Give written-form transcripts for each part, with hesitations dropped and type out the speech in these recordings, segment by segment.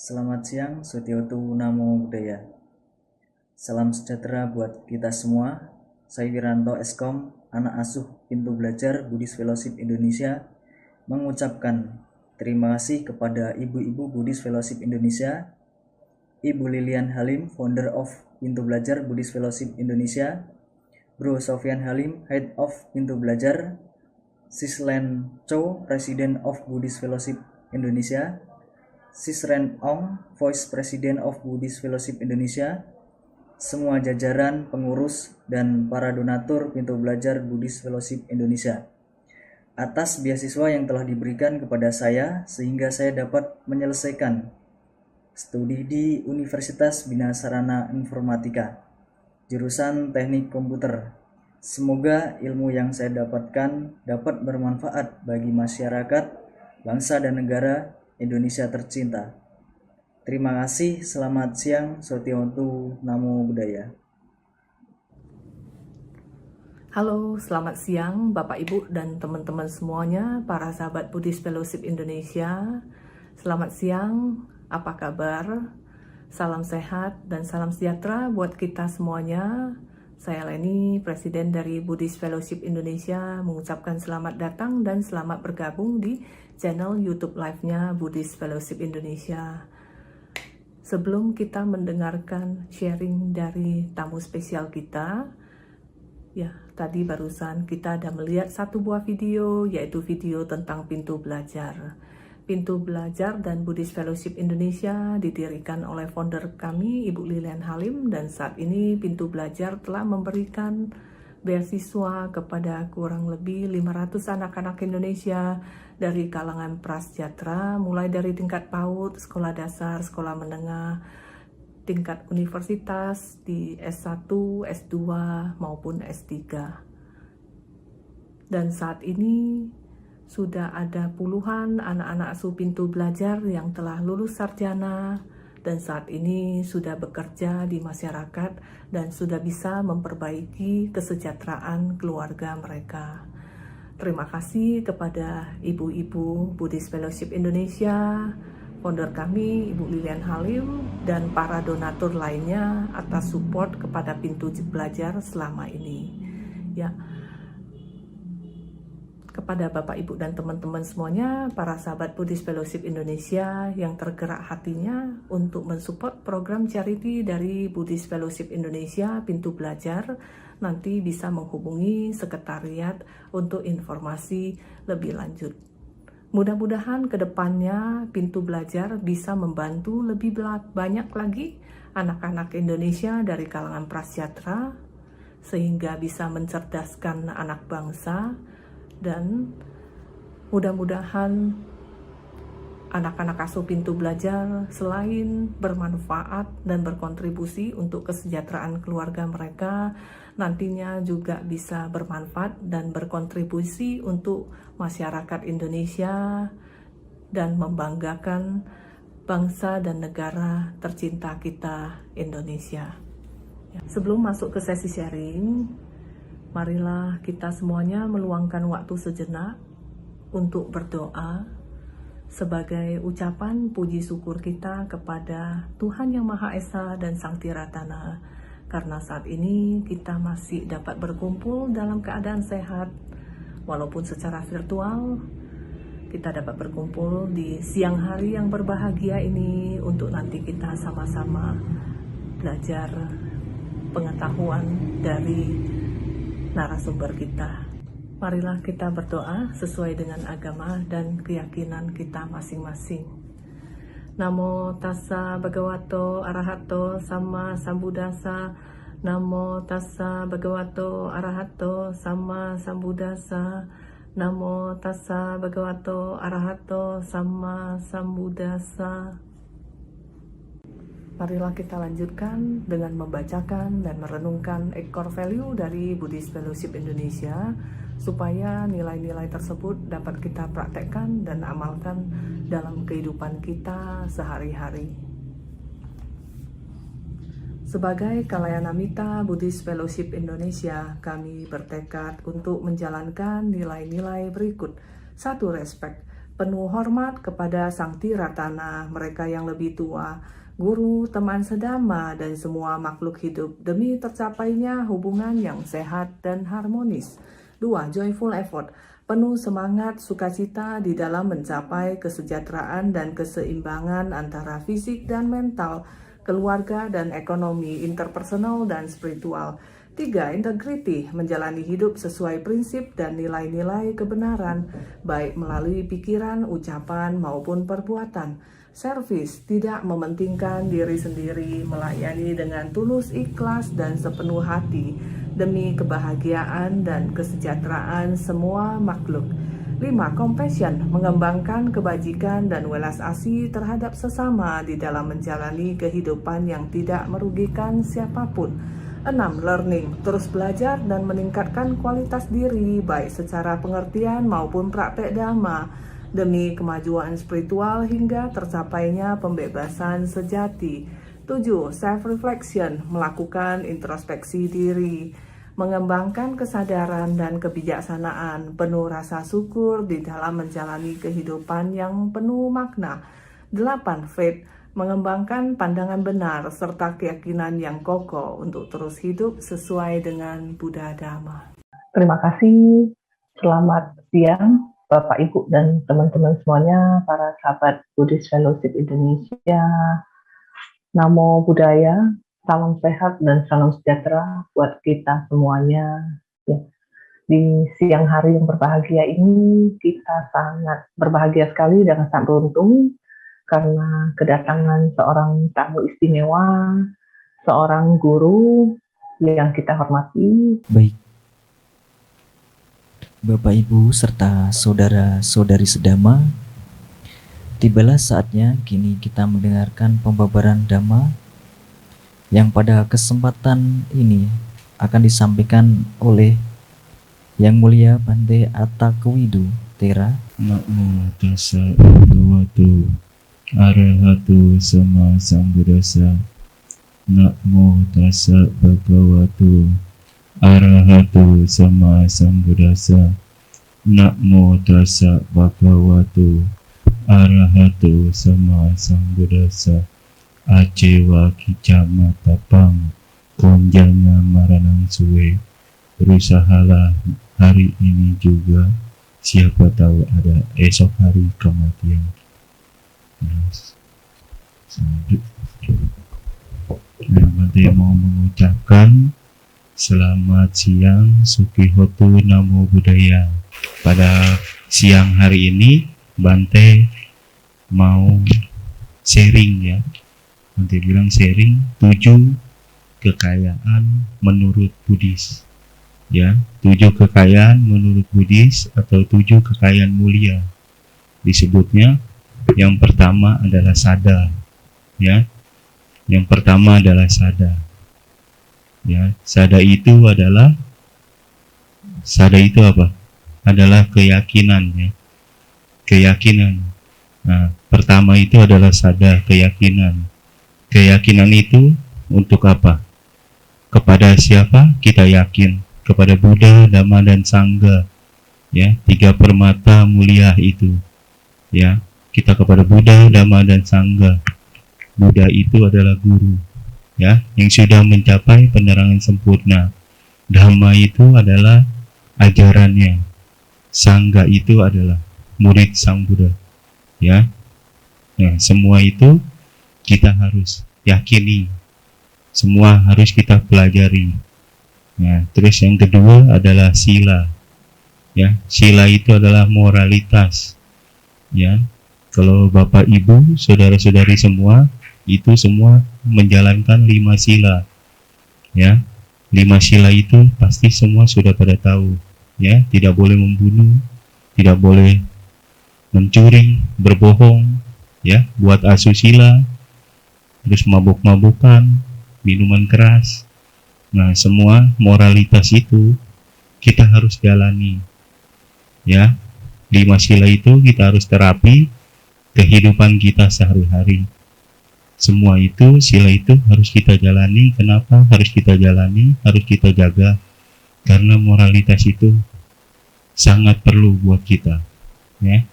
Selamat siang, Sutiotu Namo Buddhaya. Salam sejahtera buat kita semua. Saya Wiranto Eskom, anak asuh Pintu Belajar Buddhist Fellowship Indonesia, mengucapkan terima kasih kepada Ibu-Ibu Buddhist Fellowship Indonesia, Ibu Lilian Halim, founder of Pintu Belajar Buddhist Fellowship Indonesia, Bro Sofyan Halim, Head of Pintu Belajar, Sislen Cho, President of Buddhist Fellowship Indonesia, Sisren Ong, Vice President of Buddhist Fellowship Indonesia, semua jajaran, pengurus, dan para donatur Pintu Belajar Buddhist Fellowship Indonesia, atas beasiswa yang telah diberikan kepada saya sehingga saya dapat menyelesaikan studi di Universitas Bina Sarana Informatika, jurusan Teknik Komputer. Semoga ilmu yang saya dapatkan dapat bermanfaat bagi masyarakat, bangsa dan negara Indonesia tercinta. Terima kasih, selamat siang, Sotiotu Namo Buddhaya. Halo, selamat siang Bapak Ibu dan teman-teman semuanya, para sahabat Buddhist Fellowship Indonesia. Selamat siang, apa kabar? Salam sehat dan salam sejahtera buat kita semuanya. Saya Leni, Presiden dari Buddhist Fellowship Indonesia, mengucapkan selamat datang dan selamat bergabung di channel YouTube Live-nya Buddhist Fellowship Indonesia. Sebelum kita mendengarkan sharing dari tamu spesial kita, ya, tadi barusan kita ada melihat satu buah video, yaitu video tentang Pintu Belajar. Pintu Belajar dan Buddhist Fellowship Indonesia didirikan oleh founder kami, Ibu Lilian Halim, dan saat ini Pintu Belajar telah memberikan beasiswa kepada kurang lebih 500 anak-anak Indonesia dari kalangan prasejahtera, mulai dari tingkat PAUD, sekolah dasar, sekolah menengah, tingkat universitas di S1, S2, maupun S3. Dan saat ini sudah ada puluhan anak-anak asuh Pintu Belajar yang telah lulus sarjana dan saat ini sudah bekerja di masyarakat dan sudah bisa memperbaiki kesejahteraan keluarga mereka. Terima kasih kepada Ibu-Ibu Buddhist Fellowship Indonesia, founder kami, Ibu Lilian Halim, dan para donatur lainnya atas support kepada Pintu Belajar selama ini. Ya, kepada Bapak, Ibu, dan teman-teman semuanya, para sahabat Buddhist Fellowship Indonesia yang tergerak hatinya untuk mensupport program charity dari Buddhist Fellowship Indonesia Pintu Belajar, nanti bisa menghubungi sekretariat untuk informasi lebih lanjut. Mudah-mudahan ke depannya Pintu Belajar bisa membantu lebih banyak lagi anak-anak Indonesia dari kalangan prasejahtera, sehingga bisa mencerdaskan anak bangsa, dan mudah-mudahan anak-anak asuh Pintu Belajar selain bermanfaat dan berkontribusi untuk kesejahteraan keluarga mereka, nantinya juga bisa bermanfaat dan berkontribusi untuk masyarakat Indonesia dan membanggakan bangsa dan negara tercinta kita, Indonesia. Sebelum masuk ke sesi sharing, marilah kita semuanya meluangkan waktu sejenak untuk berdoa sebagai ucapan puji syukur kita kepada Tuhan Yang Maha Esa dan Sang Tiratana, karena saat ini kita masih dapat berkumpul dalam keadaan sehat, walaupun secara virtual. Kita dapat berkumpul di siang hari yang berbahagia ini untuk nanti kita sama-sama belajar pengetahuan dari narasumber kita. Marilah kita berdoa sesuai dengan agama dan keyakinan kita masing-masing. Namo tassa bhagavato arahato sama sambuddhassa. Namo tassa bhagavato arahato sama sambuddhassa. Namo tassa bhagavato arahato sama sambuddhassa. Marilah kita lanjutkan dengan membacakan dan merenungkan core value dari Buddhist Fellowship Indonesia, supaya nilai-nilai tersebut dapat kita praktekkan dan amalkan dalam kehidupan kita sehari-hari. Sebagai Kalayanamita Buddhist Fellowship Indonesia, kami bertekad untuk menjalankan nilai-nilai berikut. 1. Respect. penuh hormat kepada Sang Tiratana, mereka yang lebih tua, guru, teman sedama, dan semua makhluk hidup demi tercapainya hubungan yang sehat dan harmonis. 2. Joyful effort, penuh semangat sukacita di dalam mencapai kesejahteraan dan keseimbangan antara fisik dan mental, keluarga dan ekonomi, interpersonal dan spiritual. 3. Integrity, menjalani hidup sesuai prinsip dan nilai-nilai kebenaran, baik melalui pikiran, ucapan, maupun perbuatan. Service, tidak mementingkan diri sendiri, melayani dengan tulus ikhlas dan sepenuh hati, demi kebahagiaan dan kesejahteraan semua makhluk. 5. Compassion, mengembangkan kebajikan dan welas asih terhadap sesama di dalam menjalani kehidupan yang tidak merugikan siapapun. 6. Learning, terus belajar dan meningkatkan kualitas diri baik secara pengertian maupun praktek dhamma demi kemajuan spiritual hingga tercapainya pembebasan sejati. 7. Self-reflection, melakukan introspeksi diri, mengembangkan kesadaran dan kebijaksanaan, penuh rasa syukur di dalam menjalani kehidupan yang penuh makna. 8. Faith, mengembangkan pandangan benar serta keyakinan yang kokoh untuk terus hidup sesuai dengan Buddha Dhamma. Terima kasih. Selamat siang Bapak, Ibu, dan teman-teman semuanya, para sahabat Buddhist Fellowship Indonesia. Namo Buddhaya, salam sehat dan salam sejahtera buat kita semuanya. Ya. Di siang hari yang berbahagia ini, kita sangat berbahagia sekali dan sangat beruntung karena kedatangan seorang tamu istimewa, seorang guru yang kita hormati. Baik, Bapak Ibu serta saudara-saudari sedama, tibalah saatnya kini kita mendengarkan pembabaran Dhamma yang pada kesempatan ini akan disampaikan oleh Yang Mulia Bante Attakewidu Tera. Namo tassa bhagavato arahato sama sambuddhassa. Namo tassa bhagavato arahato sama sambuddhassa. Namo tassa bhagavato arahato sama sambuddhassa. Acewa kicama tapang konjanya maranang suwe. Berusahalah hari ini juga, siapa tahu ada esok hari kematian. Bante mau mengucapkan selamat siang, Sukihotu Namo Buddhaya. Pada siang hari ini Bante mau sharing ya. Bante bilang sharing 7 kekayaan menurut Buddhis. Ya, 7 kekayaan menurut Buddhis atau 7 kekayaan mulia. Disebutnya yang pertama adalah sada, ya. Yang pertama adalah sada. Ya, sada itu apa? Adalah keyakinan, ya. Keyakinan. Nah, pertama itu adalah sada, keyakinan. Keyakinan itu untuk apa? Kepada siapa kita yakin? Kepada Buddha, Dhamma, dan Sangha. Ya, 3 permata mulia itu. Ya. Kita kepada Buddha, Dhamma, dan Sangha. Buddha itu adalah guru, ya, yang sudah mencapai penerangan sempurna. Dhamma itu adalah ajarannya. Sangha itu adalah murid Sang Buddha, ya. Nah, semua itu kita harus yakini. Semua harus kita pelajari. Nah, terus yang kedua adalah sila. Ya, sila itu adalah moralitas. Ya. Kalau Bapak Ibu, saudara-saudari semua, itu semua menjalankan 5 sila. Ya, 5 sila itu pasti semua sudah pada tahu. Ya, tidak boleh membunuh, tidak boleh mencuri, berbohong, ya, buat asusila, terus mabuk-mabukan, minuman keras. Nah, semua moralitas itu kita harus jalani. Ya, 5 sila itu kita harus terapi kehidupan kita sehari-hari. Semua itu, sila itu harus kita jalani. Kenapa harus kita jalani? Harus kita jaga. Karena moralitas itu sangat perlu buat kita. Ya.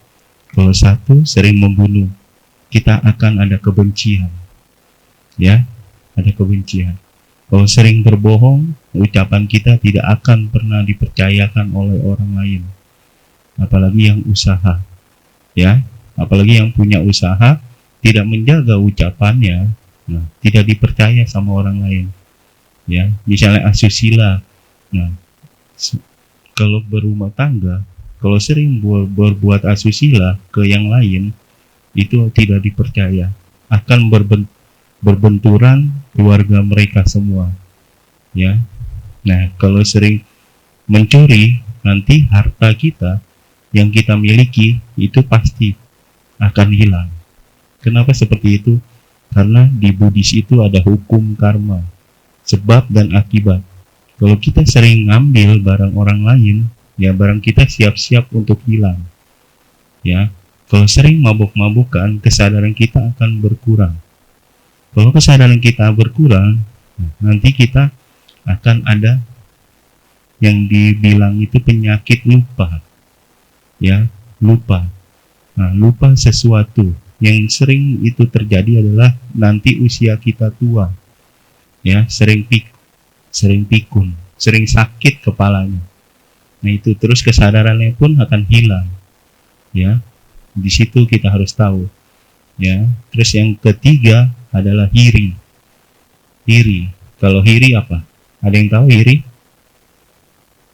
Kalau satu sering membunuh, kita akan ada kebencian. Ya, ada kebencian. Kalau sering berbohong, ucapan kita tidak akan pernah dipercayakan oleh orang lain. Apalagi yang usaha. Ya, apalagi yang punya usaha tidak menjaga ucapannya, nah, tidak dipercaya sama orang lain. Ya, misalnya asusila. Nah, kalau berumah tangga, kalau sering berbuat asusila ke yang lain, itu tidak dipercaya, akan berbenturan keluarga mereka semua. Ya, nah kalau sering mencuri, nanti harta kita yang kita miliki itu pasti akan hilang. Kenapa seperti itu? Karena di Buddhis itu ada hukum karma, sebab dan akibat. Kalau kita sering ngambil barang orang lain, ya barang kita siap-siap untuk hilang. Ya, kalau sering mabuk-mabukan, kesadaran kita akan berkurang. Kalau kesadaran kita berkurang, nanti kita akan ada yang dibilang itu penyakit lupa. Ya, lupa. Nah, lupa sesuatu. Yang sering itu terjadi adalah nanti usia kita tua. Ya, sering pikun, sering sakit kepalanya. Nah, itu terus kesadarannya pun akan hilang. Ya, di situ kita harus tahu. Ya, terus yang ketiga adalah hiri. Hiri. Kalau hiri apa? Ada yang tahu hiri?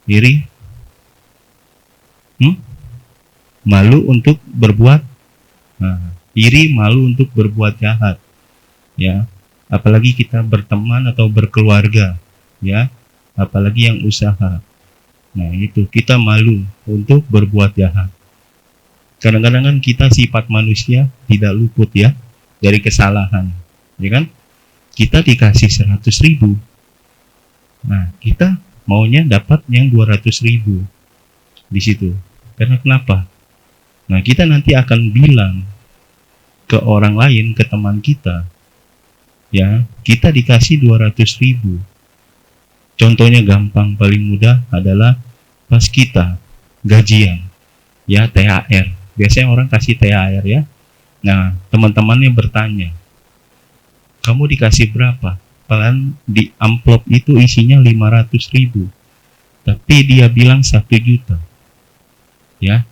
Hiri? Malu untuk berbuat. Nah, iri malu untuk berbuat jahat. Ya, apalagi kita berteman atau berkeluarga. Ya, apalagi yang usaha. Nah, itu kita malu untuk berbuat jahat. Kadang-kadang kan kita sifat manusia tidak luput ya dari kesalahan, ya kan? Kita dikasih 100.000, nah kita maunya dapat yang 200.000 di situ. Karena kenapa? Nah, kita nanti akan bilang ke orang lain, ke teman kita, ya kita dikasih 200.000. Contohnya gampang, paling mudah adalah pas kita gajian, ya THR. Biasanya orang kasih THR ya. Nah, teman-temannya bertanya, kamu dikasih berapa? Padahal di amplop itu isinya 500.000. Tapi dia bilang 1 juta. Ya.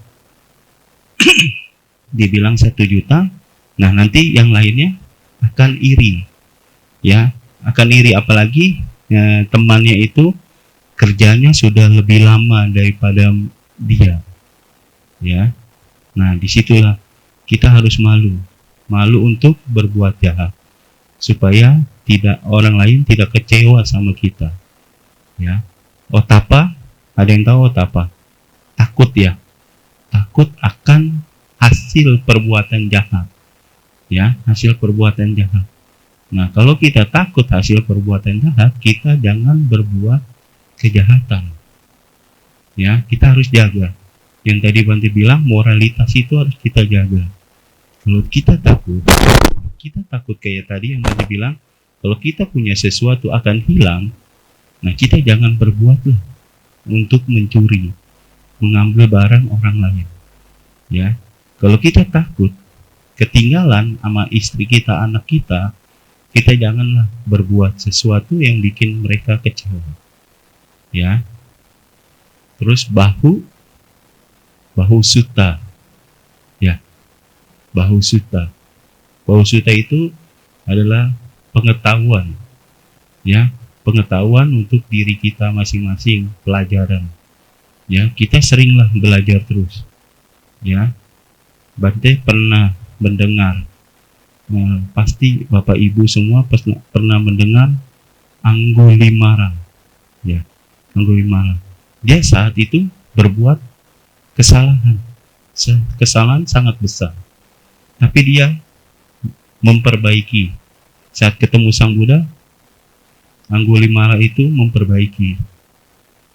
Dia bilang 1 juta. Nah, nanti yang lainnya akan iri. Ya, akan iri apalagi ya, temannya itu kerjanya sudah lebih lama daripada dia. Ya. Nah, disitulah kita harus malu untuk berbuat jahat supaya tidak orang lain tidak kecewa sama kita. Ya, otapa, ada yang tahu otapa? Takut ya, takut akan hasil perbuatan jahat. Ya, hasil perbuatan jahat. Nah, kalau kita takut hasil perbuatan jahat, kita jangan berbuat kejahatan. Ya, kita harus jaga. Yang tadi Bante bilang, moralitas itu harus kita jaga. Kalau kita takut kayak tadi yang Bante bilang, kalau kita punya sesuatu akan hilang, nah kita jangan berbuatlah untuk mencuri, mengambil barang orang lain. Ya, kalau kita takut ketinggalan sama istri kita, anak kita, kita janganlah berbuat sesuatu yang bikin mereka kecewa. Ya, terus bahu sutta. Ya, bahu sutta. Bahu sutta itu adalah pengetahuan. Ya, pengetahuan untuk diri kita masing-masing, pelajaran. Ya, kita seringlah belajar terus. Ya, Bante pernah mendengar, pasti Bapak Ibu semua pernah mendengar Anggulimala. Ya, Anggulimala. Dia saat itu berbuat kesalahan sangat besar, tapi dia memperbaiki. Saat ketemu Sang Buddha, Anggulimala itu memperbaiki.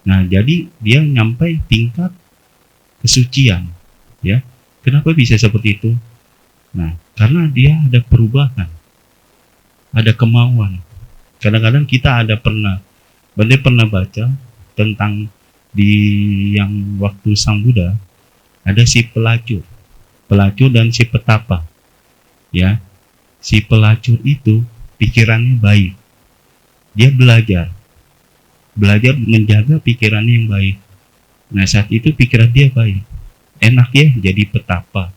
Nah, jadi dia nyampai tingkat kesucian. Ya, kenapa bisa seperti itu? Nah, karena dia ada perubahan, ada kemauan. Kadang-kadang kita Bante pernah baca tentang di yang waktu Sang Buddha ada si pelacur pelacur dan si petapa. Ya, si pelacur itu pikirannya baik. Dia belajar menjaga pikirannya yang baik. Nah, saat itu pikiran dia baik. Enak ya jadi petapa.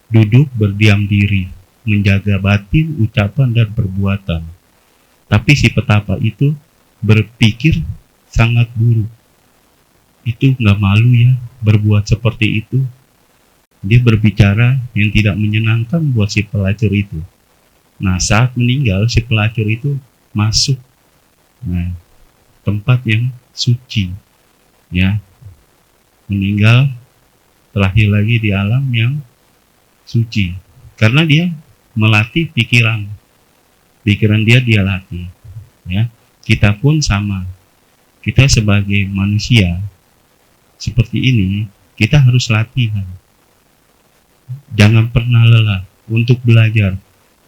Duduk berdiam diri, menjaga batin, ucapan, dan perbuatan. Tapi si petapa itu berpikir sangat buruk. Itu nggak malu ya berbuat seperti itu. Dia berbicara yang tidak menyenangkan buat si pelacur itu. Nah, saat meninggal si pelacur itu masuk tempat yang suci, ya, meninggal terlahir lagi di alam yang suci karena dia melatih pikiran dia latih, ya. Kita pun sama, kita sebagai manusia seperti ini kita harus latihan, jangan pernah lelah untuk belajar.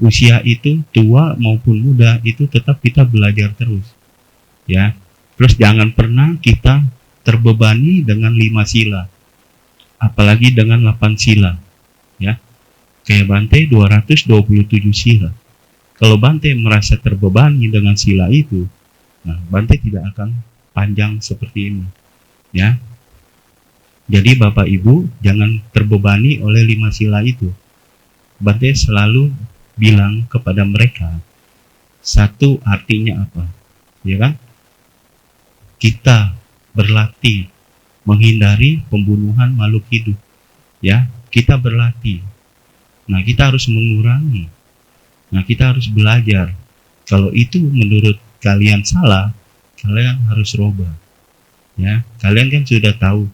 Usia itu tua maupun muda itu tetap kita belajar terus, ya. Terus jangan pernah kita terbebani dengan 5 sila, apalagi dengan 8 sila, ya. Kayak Bante 227 sila. Kalau Bante merasa terbebani dengan sila itu, nah Bante tidak akan panjang seperti ini, ya. Jadi Bapak Ibu jangan terbebani oleh 5 sila itu. Bante selalu bilang kepada mereka, satu artinya apa, ya kan? Kita berlatih menghindari pembunuhan makhluk hidup, ya. Kita berlatih. Nah, kita harus mengurangi. Nah, kita harus belajar. Kalau itu menurut kalian salah, kalian harus rubah, ya. Kalian kan sudah tahu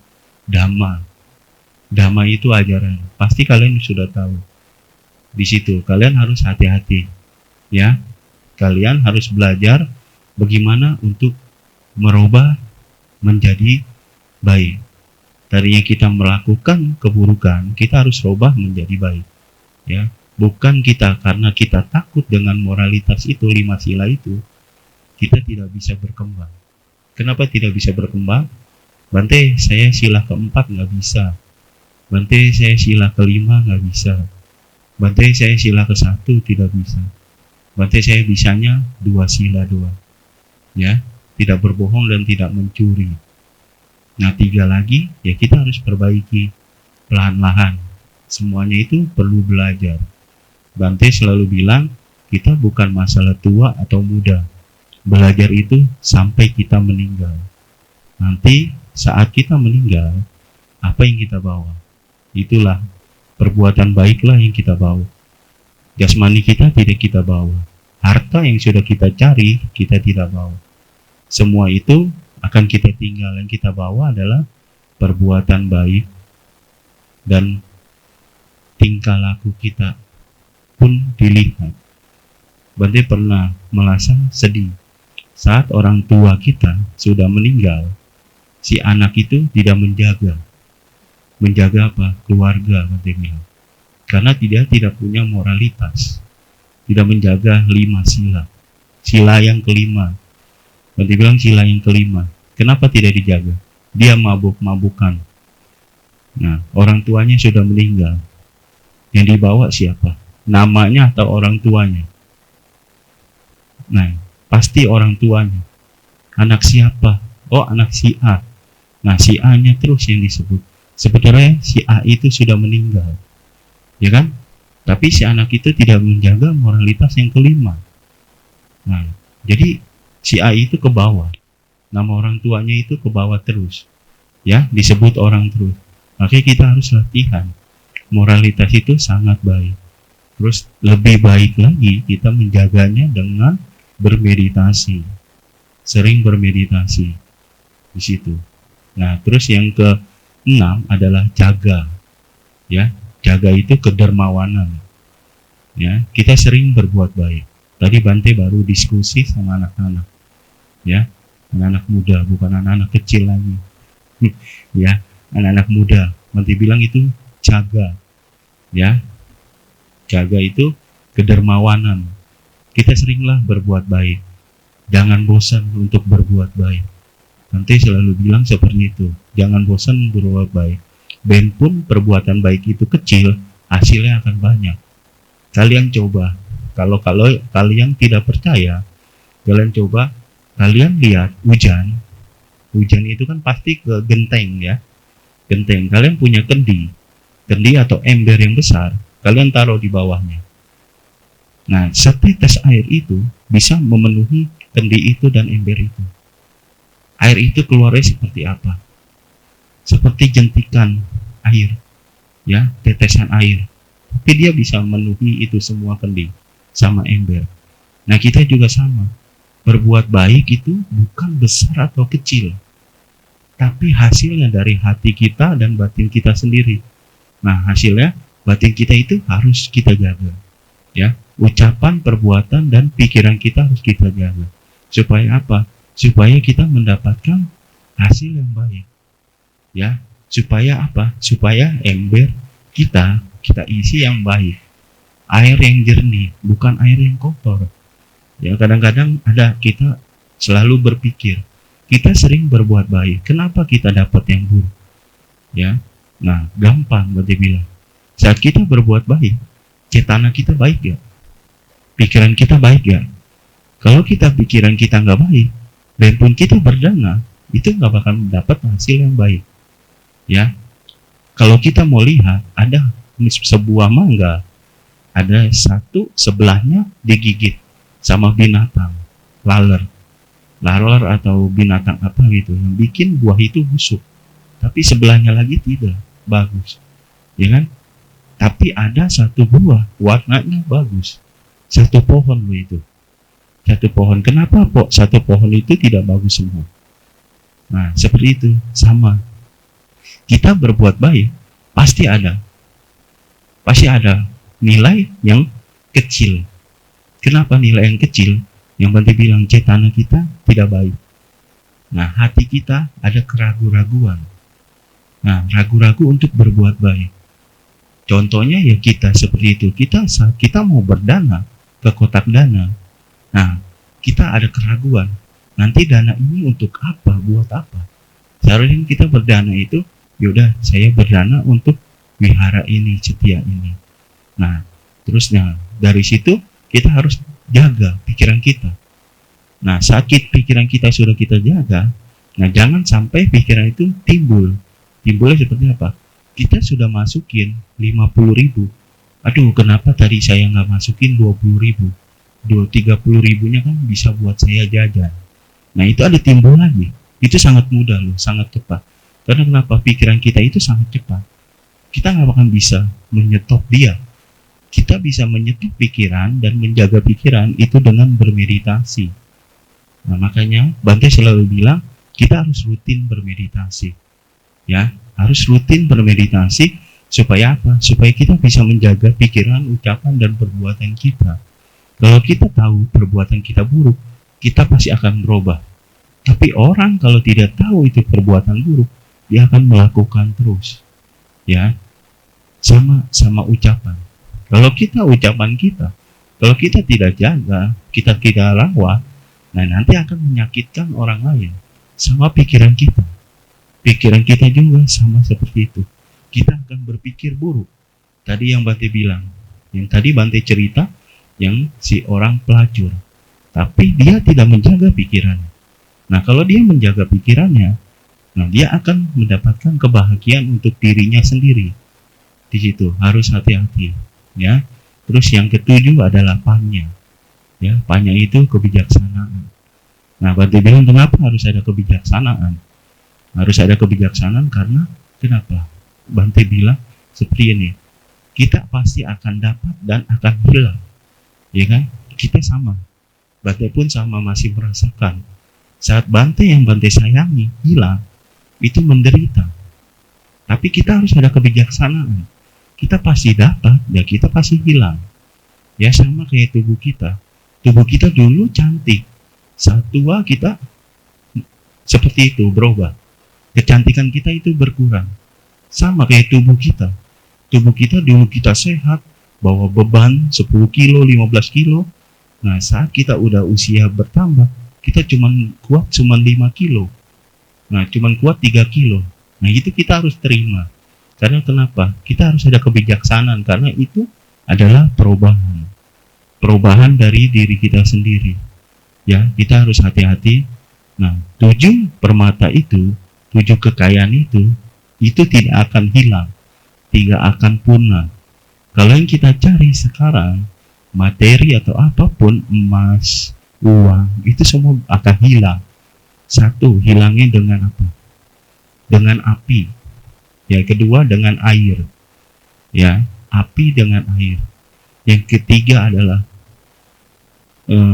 Dhamma itu ajaran, pasti kalian sudah tahu. Di situ kalian harus hati-hati, ya. Kalian harus belajar bagaimana untuk merubah menjadi baik. Tadinya kita melakukan keburukan, kita harus rubah menjadi baik, ya. Bukan kita karena kita takut dengan moralitas itu, 5 sila itu, kita tidak bisa berkembang. Kenapa tidak bisa berkembang? Bante, saya sila keempat nggak bisa. Bante, saya sila kelima nggak bisa. Bante, saya sila ke-1 tidak bisa. Bante, saya bisanya 2 sila doang, ya. Tidak berbohong dan tidak mencuri. Nah, 3 lagi, ya kita harus perbaiki pelan-lahan. Semuanya itu perlu belajar. Bante selalu bilang, kita bukan masalah tua atau muda. Belajar itu sampai kita meninggal. Nanti saat kita meninggal, apa yang kita bawa? Itulah perbuatan baiklah yang kita bawa. Jasmani kita tidak kita bawa. Harta yang sudah kita cari, kita tidak bawa. Semua itu akan kita tinggal. Yang kita bawa adalah perbuatan baik dan tingkah laku kita pun dilihat. Bante pernah merasa sedih saat orang tua kita sudah meninggal, si anak itu tidak menjaga apa? Keluarga, Bante bilang. Karena dia tidak punya moralitas, tidak menjaga 5 sila. Sila yang kelima, Bante bilang sila yang kelima, kenapa tidak dijaga? Dia mabuk-mabukan. Nah, orang tuanya sudah meninggal. Yang dibawa siapa? Namanya atau orang tuanya? Nah, pasti orang tuanya. Anak siapa? Oh, anak si A. Nah, si A-nya terus yang disebut. Sebetulnya si A itu sudah meninggal, ya kan? Tapi si anak itu tidak menjaga moralitas yang kelima. Nah, jadi si A itu ke bawah. Nama orang tuanya itu ke bawah terus, ya, disebut orang terus. Makanya kita harus latihan. Moralitas itu sangat baik. Terus lebih baik lagi kita menjaganya dengan bermeditasi. Sering bermeditasi di situ. Nah, terus yang ke-6 adalah jaga. Ya, jaga itu kedermawanan. Ya, kita sering berbuat baik. Tadi Bante baru diskusi sama anak-anak. Ya, anak-anak muda, bukan anak-anak kecil lagi. Ya, anak-anak muda. Bante bilang itu jaga. Ya, jaga itu kedermawanan. Kita seringlah berbuat baik. Jangan bosan untuk berbuat baik. Nanti selalu bilang seperti itu. Jangan bosan berbuat baik. Ben pun perbuatan baik itu kecil, hasilnya akan banyak. Kalian coba, kalau kalian tidak percaya, kalian coba, kalian lihat hujan itu kan pasti ke genteng ya, genteng. Kalian punya kendi atau ember yang besar, kalian taruh di bawahnya. Nah, setetes air itu bisa memenuhi kendi itu dan ember itu. Air itu keluarnya seperti apa? Seperti jentikan air, ya, tetesan air. Tapi dia bisa memenuhi itu semua kendi sama ember. Nah, kita juga sama. Berbuat baik itu bukan besar atau kecil, tapi hasilnya dari hati kita dan batin kita sendiri. Nah, hasilnya batin kita itu harus kita jaga, ya. Ucapan, perbuatan, dan pikiran kita harus kita jaga. Supaya apa? Supaya kita mendapatkan hasil yang baik, ya. Supaya apa? Supaya ember kita isi yang baik, air yang jernih, bukan air yang kotor. Ya, kadang-kadang ada kita selalu berpikir kita sering berbuat baik, kenapa kita dapat yang buruk? Ya, nah gampang berarti bilang. Saat kita berbuat baik, cetana kita baik ya, pikiran kita baik ya. Kalau kita pikiran kita nggak baik, dan pun kita berdana, itu nggak bakal dapat hasil yang baik. Ya, kalau kita mau lihat ada sebuah mangga, ada satu sebelahnya digigit sama binatang laler atau binatang apa gitu yang bikin buah itu busuk, tapi sebelahnya lagi tidak bagus, ya kan? Tapi ada satu buah warnanya bagus, satu pohon itu, satu pohon. Kenapa kok satu pohon itu tidak bagus semua? Nah, seperti itu sama. Kita berbuat baik pasti ada nilai yang kecil. Kenapa nilai yang kecil? Yang Bante bilang cetana kita tidak baik. Nah, hati kita ada keraguan-raguan. Nah, ragu-ragu untuk berbuat baik. Contohnya ya kita seperti itu. Kita mau berdana ke kotak dana. Nah, kita ada keraguan. Nanti dana ini untuk apa? Buat apa? Seharusnya kita berdana itu, yaudah saya berdana untuk wihara ini, setia ini. Nah, terusnya dari situ kita harus jaga pikiran kita. Nah, sakit pikiran kita sudah kita jaga, nah jangan sampai pikiran itu timbulnya seperti apa? Kita sudah masukin 50.000, aduh kenapa tadi saya nggak masukin 20.000, 30.000-nya kan bisa buat saya jajan. Nah, itu ada timbul lagi. Itu sangat mudah loh, sangat cepat. Karena kenapa? Pikiran kita itu sangat cepat. Kita nggak akan bisa menyetop dia. Kita bisa menyetop pikiran dan menjaga pikiran itu dengan bermeditasi. Nah, makanya Bante selalu bilang kita harus rutin bermeditasi. Ya, harus rutin bermeditasi supaya apa? Supaya kita bisa menjaga pikiran, ucapan, dan perbuatan kita. Kalau kita tahu perbuatan kita buruk, kita pasti akan berubah. Tapi orang kalau tidak tahu itu perbuatan buruk, dia akan melakukan terus. Ya, sama ucapan. Kalau kita ucapan kita, kalau kita tidak jaga, kita tidak rawat, nah nanti akan menyakitkan orang lain. Sama pikiran kita. Pikiran kita juga sama seperti itu. Kita akan berpikir buruk. Tadi yang Bante bilang, yang tadi Bante cerita, yang si orang pelacur. Tapi dia tidak menjaga pikirannya. Nah, kalau dia menjaga pikirannya, nah dia akan mendapatkan kebahagiaan untuk dirinya sendiri. Di situ harus hati-hati, ya. Terus yang ketujuh adalah panya. Ya, panya itu kebijaksanaan. Nah, Bante bilang kenapa harus ada kebijaksanaan? Harus ada kebijaksanaan karena kenapa? Bante bilang seperti ini. Kita pasti akan dapat dan akan hilang. Ya kan? Kita sama. Bante pun sama masih merasakan. Saat Bante yang Bante sayangi hilang, itu menderita. Tapi kita harus ada kebijaksanaan. Kita pasti dapat, ya kita pasti hilang. Ya sama kayak tubuh kita. Tubuh kita dulu cantik. Saat tua kita seperti itu berubah. Kecantikan kita itu berkurang. Sama kayak tubuh kita. Tubuh kita dulu kita sehat, bawa beban 10 kilo, 15 kilo. Nah saat kita udah usia bertambah, kita kuat 5 kilo. Nah cuman kuat 3 kilo. Nah itu kita harus terima. Karena kenapa? Kita harus ada kebijaksanaan, karena itu adalah perubahan dari diri kita sendiri. Ya, kita harus hati-hati. Nah, 7 permata itu, 7 kekayaan itu tidak akan hilang, tidak akan punah. Kalau yang kita cari sekarang, materi atau apapun, emas, uang, itu semua akan hilang. Satu, hilangnya dengan apa? Dengan api. Ya, kedua dengan air. Ya, api dengan air. Yang ketiga adalah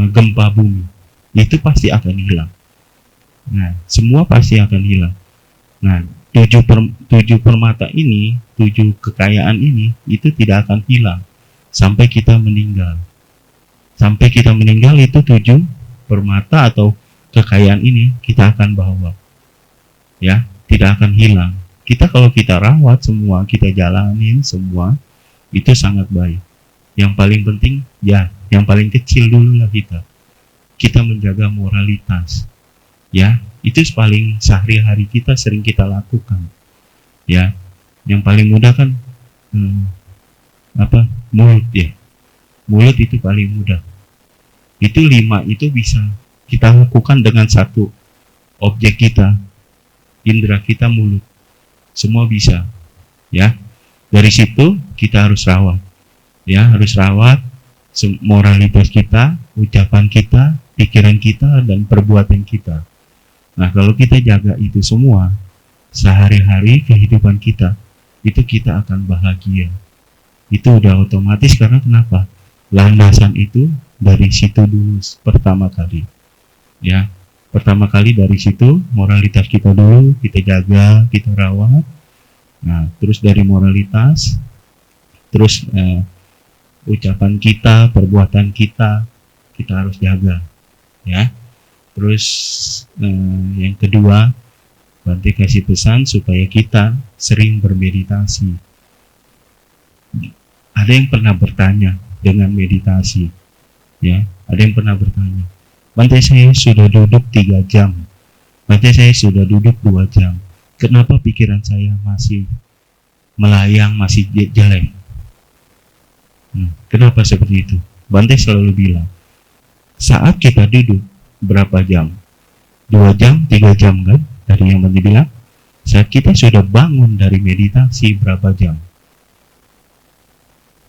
gempa bumi. Itu pasti akan hilang. Nah, semua pasti akan hilang. Nah, 7 permata ini, 7 kekayaan ini, itu tidak akan hilang sampai kita meninggal. Sampai kita meninggal itu 7 permata atau kekayaan ini kita akan bawa. Ya, tidak akan hilang. Kita kalau kita rawat semua, kita jalanin semua, itu sangat baik. Yang paling penting, ya, yang paling kecil dulu lah kita menjaga moralitas. Ya, itu paling sehari-hari kita sering kita lakukan. Ya, yang paling mudah kan mulut, ya. Mulut itu paling mudah. Itu 5 itu bisa kita lakukan dengan satu objek kita, indera kita, mulut. Semua bisa. Ya, dari situ kita harus rawat. Ya, harus rawat moralitas kita, ucapan kita, pikiran kita, dan perbuatan kita. Nah, kalau kita jaga itu semua, sehari-hari kehidupan kita, itu kita akan bahagia. Itu udah otomatis, karena kenapa? Landasan itu dari situ dulu pertama kali. Ya, pertama kali dari situ, moralitas kita dulu, kita jaga, kita rawat. Nah, terus dari moralitas, terus ucapan kita, perbuatan kita harus jaga. Ya. Terus yang kedua, Bante kasih pesan supaya kita sering bermeditasi. Ada yang pernah bertanya dengan meditasi, ya? Ada yang pernah bertanya, Bante, saya sudah duduk 3 jam, Bante, saya sudah duduk 2 jam, kenapa pikiran saya masih melayang, masih jelek? Kenapa seperti itu? Bante selalu bilang, saat kita duduk berapa jam? 2 jam, 3 jam kan? Dari yang Bante bilang, saat kita sudah bangun dari meditasi berapa jam?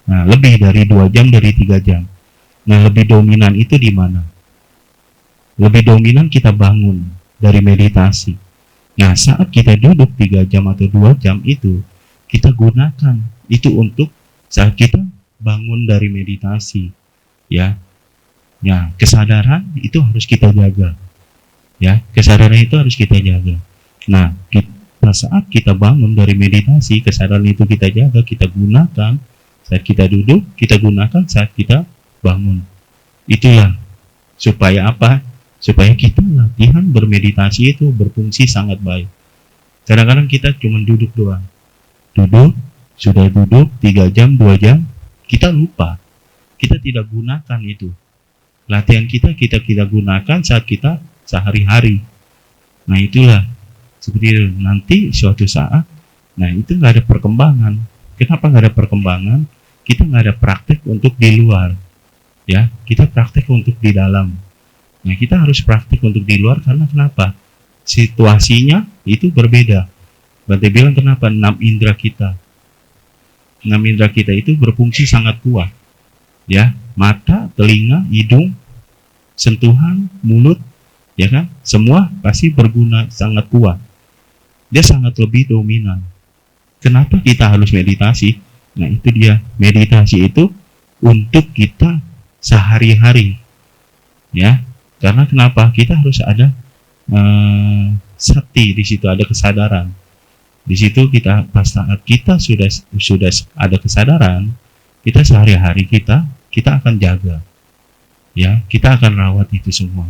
Nah, lebih dari 2 jam, dari 3 jam. Nah, lebih dominan itu di mana? Lebih dominan kita bangun dari meditasi. Nah, saat kita duduk 3 jam atau 2 jam itu, kita gunakan itu untuk saat kita bangun dari meditasi. Ya, ya, kesadaran itu harus kita jaga. Ya, kesadaran itu harus kita jaga. Nah, saat kita bangun dari meditasi, kesadaran itu kita jaga, kita gunakan saat kita duduk, kita gunakan saat kita bangun. Itulah supaya apa? Supaya kita latihan bermeditasi itu berfungsi sangat baik. Kadang-kadang kita cuma duduk doang. Duduk, sudah duduk 3 jam, 2 jam, kita lupa. Kita tidak gunakan itu. Latihan kita gunakan saat kita sehari-hari. Nah, itulah seperti itu. Nanti suatu saat, nah itu nggak ada perkembangan. Kenapa nggak ada perkembangan? Kita nggak ada praktek untuk di luar. Ya, kita praktek untuk di dalam. Nah, kita harus praktek untuk di luar karena kenapa? Situasinya itu berbeda. Bante bilang kenapa? 6 indera kita. 6 indera kita itu berfungsi sangat kuat. Ya, mata, telinga, hidung, sentuhan, mulut, ya kan? Semua pasti berguna sangat kuat. Dia sangat lebih dominan. Kenapa kita harus meditasi? Nah, itu dia. Meditasi itu untuk kita sehari-hari. Ya, karena kenapa? Kita harus ada sati di situ, ada kesadaran. Di situ kita pas saat kita sudah ada kesadaran, kita sehari-hari kita akan jaga. Ya, kita akan rawat itu semua.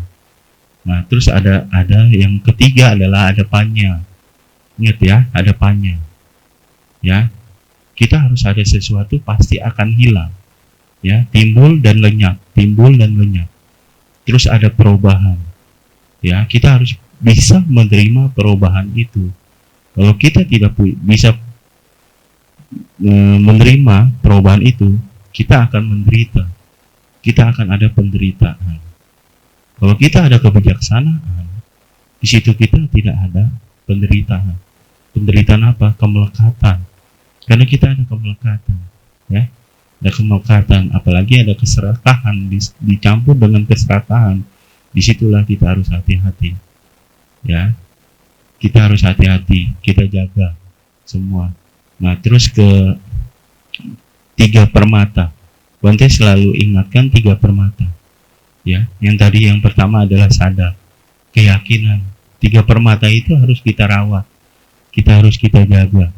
Nah, terus ada yang ketiga adalah ada panya. Ingat ya, ada panya. Ya, kita harus ada sesuatu pasti akan hilang. Ya, timbul dan lenyap, timbul dan lenyap. Terus ada perubahan. Ya, kita harus bisa menerima perubahan itu. Kalau kita tidak bisa menerima perubahan itu, kita akan menderita. Kita akan ada penderitaan. Kalau kita ada kebijaksanaan, di situ kita tidak ada penderitaan. Penderitaan apa? Kemelekatan. Karena kita ada kemelekatan, ya. Ada kemelekatan, apalagi ada keserakahan, dicampur dengan keserakahan. Disitulah kita harus hati-hati, ya. Kita harus hati-hati, kita jaga semua. Nah, terus ke 3 permata. Bante selalu ingatkan 3 permata, ya. Yang tadi yang pertama adalah sadar, keyakinan. 3 permata itu harus kita rawat, kita harus kita jaga.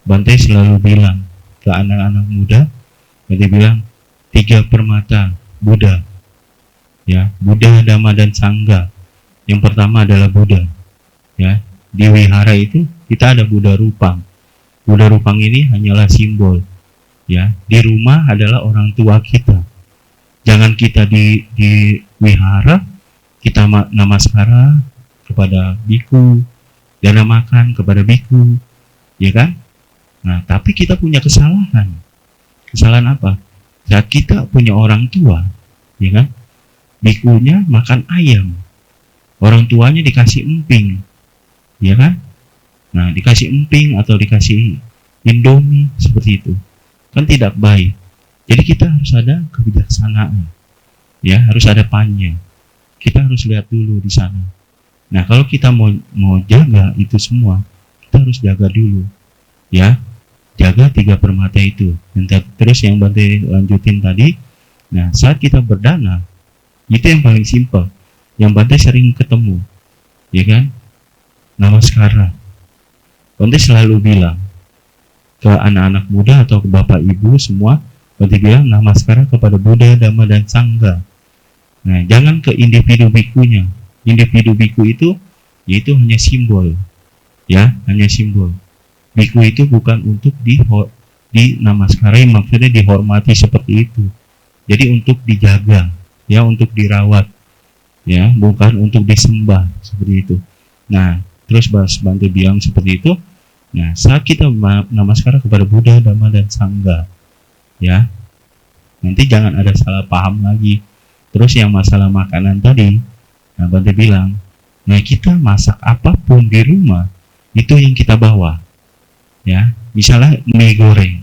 Bante selalu bilang ke anak-anak muda, Bante bilang 3 permata Buddha, ya. Buddha, Dhamma, dan Sangha. Yang pertama adalah Buddha, ya. Di wihara itu kita ada Buddha Rupang. Buddha Rupang ini hanyalah simbol, ya. Di rumah adalah orang tua kita. Jangan kita di wihara kita namaskara kepada biku, dana makan kepada biku, ya kan? Nah, tapi kita punya kesalahan. Kesalahan apa? Saat kita punya orang tua, ya kan? Bikunya makan ayam, orang tuanya dikasih emping, ya kan? Nah, dikasih emping atau dikasih indomie seperti itu, kan tidak baik. Jadi kita harus ada kebijaksanaan, ya, harus ada pannya. Kita harus lihat dulu di sana. Nah, kalau kita mau jaga itu semua, kita harus jaga dulu, ya. Jaga 3 permata itu. Dan terus yang Bante lanjutin tadi, nah, saat kita berdana, itu yang paling simpel, yang Bante sering ketemu, ya kan? Namaskara. Bante selalu bilang ke anak-anak muda atau ke bapak ibu semua, Bante bilang namaskara kepada Buddha, Dhamma, dan Sangha. Nah, jangan ke individu bikunya. Individu biku itu yaitu hanya simbol, ya, hanya simbol. Biku itu bukan untuk dinamaskarai, maksudnya dihormati seperti itu. Jadi untuk dijaga, ya, untuk dirawat, ya, bukan untuk disembah seperti itu. Nah, terus Bante bilang seperti itu. Nah, saat kita namaskara kepada Buddha, Dhamma, dan Sangha, ya, nanti jangan ada salah paham lagi. Terus yang masalah makanan tadi, nah, Bante bilang, nah, kita masak apapun di rumah itu yang kita bawa, ya. Misalnya mie goreng,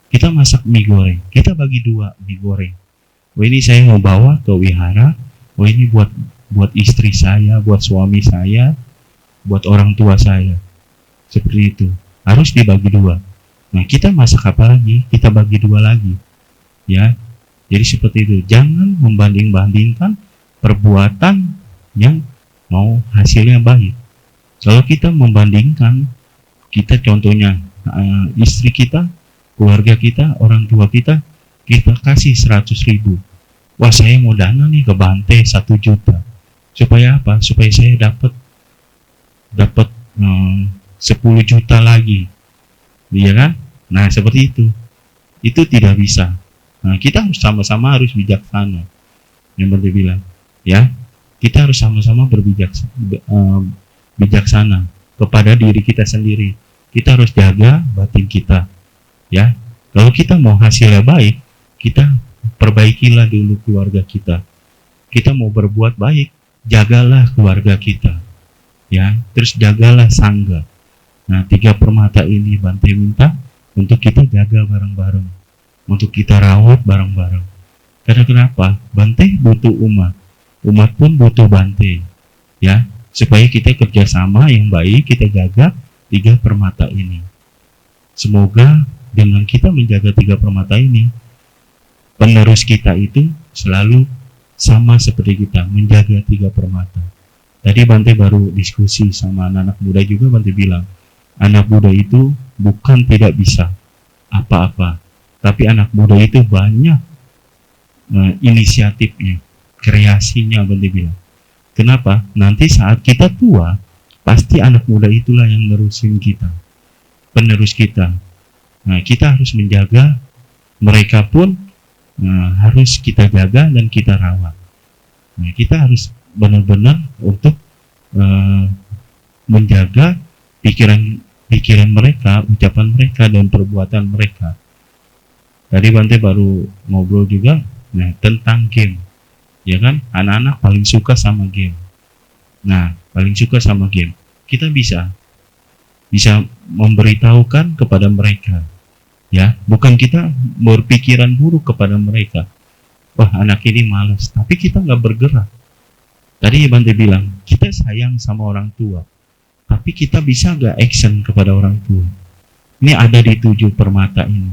kita masak mie goreng, kita bagi 2 mie goreng. Oh, ini saya mau bawa ke wihara, oh ini buat istri saya, buat suami saya, buat orang tua saya. Seperti itu, harus dibagi 2. Nah, kita masak apa lagi, kita bagi 2 lagi, ya. Jadi seperti itu, jangan membanding-bandingkan perbuatan yang mau hasilnya baik. Kalau kita membandingkan, kita contohnya istri kita, keluarga kita, orang tua kita kasih 100.000. Wah, saya mau dana nih ke Bante 1 juta. Supaya apa? Supaya saya dapat 10 juta lagi, iya kan? Nah, seperti itu. Itu tidak bisa. Nah, kita harus sama-sama harus bijaksana. Yang Bante bilang, ya, kita harus sama-sama bijaksana kepada diri kita sendiri. Kita harus jaga batin kita, ya. Kalau kita mau hasilnya baik, kita perbaikilah dulu keluarga kita. Kita mau berbuat baik, jagalah keluarga kita, ya. Terus jagalah sangga. Nah, 3 permata ini Bante minta untuk kita jaga bareng-bareng, untuk kita rawat bareng-bareng. Karena kenapa? Bante butuh umat pun butuh Bante, ya. Supaya kita kerjasama yang baik, kita jaga 3 permata ini. Semoga dengan kita menjaga 3 permata ini, penerus kita itu selalu sama seperti kita, menjaga 3 permata. Tadi Bante baru diskusi sama anak-anak muda juga, Bante bilang, anak muda itu bukan tidak bisa apa-apa, tapi anak muda itu banyak inisiatifnya, kreasinya, Bante bilang. Kenapa? Nanti saat kita tua, pasti anak muda itulah yang nerusin kita, penerus kita. Nah, kita harus menjaga mereka pun, harus kita jaga dan kita rawat. Nah, kita harus benar-benar untuk menjaga pikiran pikiran mereka, ucapan mereka, dan perbuatan mereka. Tadi Bante baru ngobrol juga tentang game, ya kan? Anak-anak paling suka sama game. Nah, paling suka sama game. Kita bisa memberitahukan kepada mereka, ya, bukan kita berpikiran buruk kepada mereka. Wah, anak ini malas, tapi kita nggak bergerak. Tadi Bante bilang, kita sayang sama orang tua, tapi kita bisa nggak action kepada orang tua? Ini ada di 7 permata ini,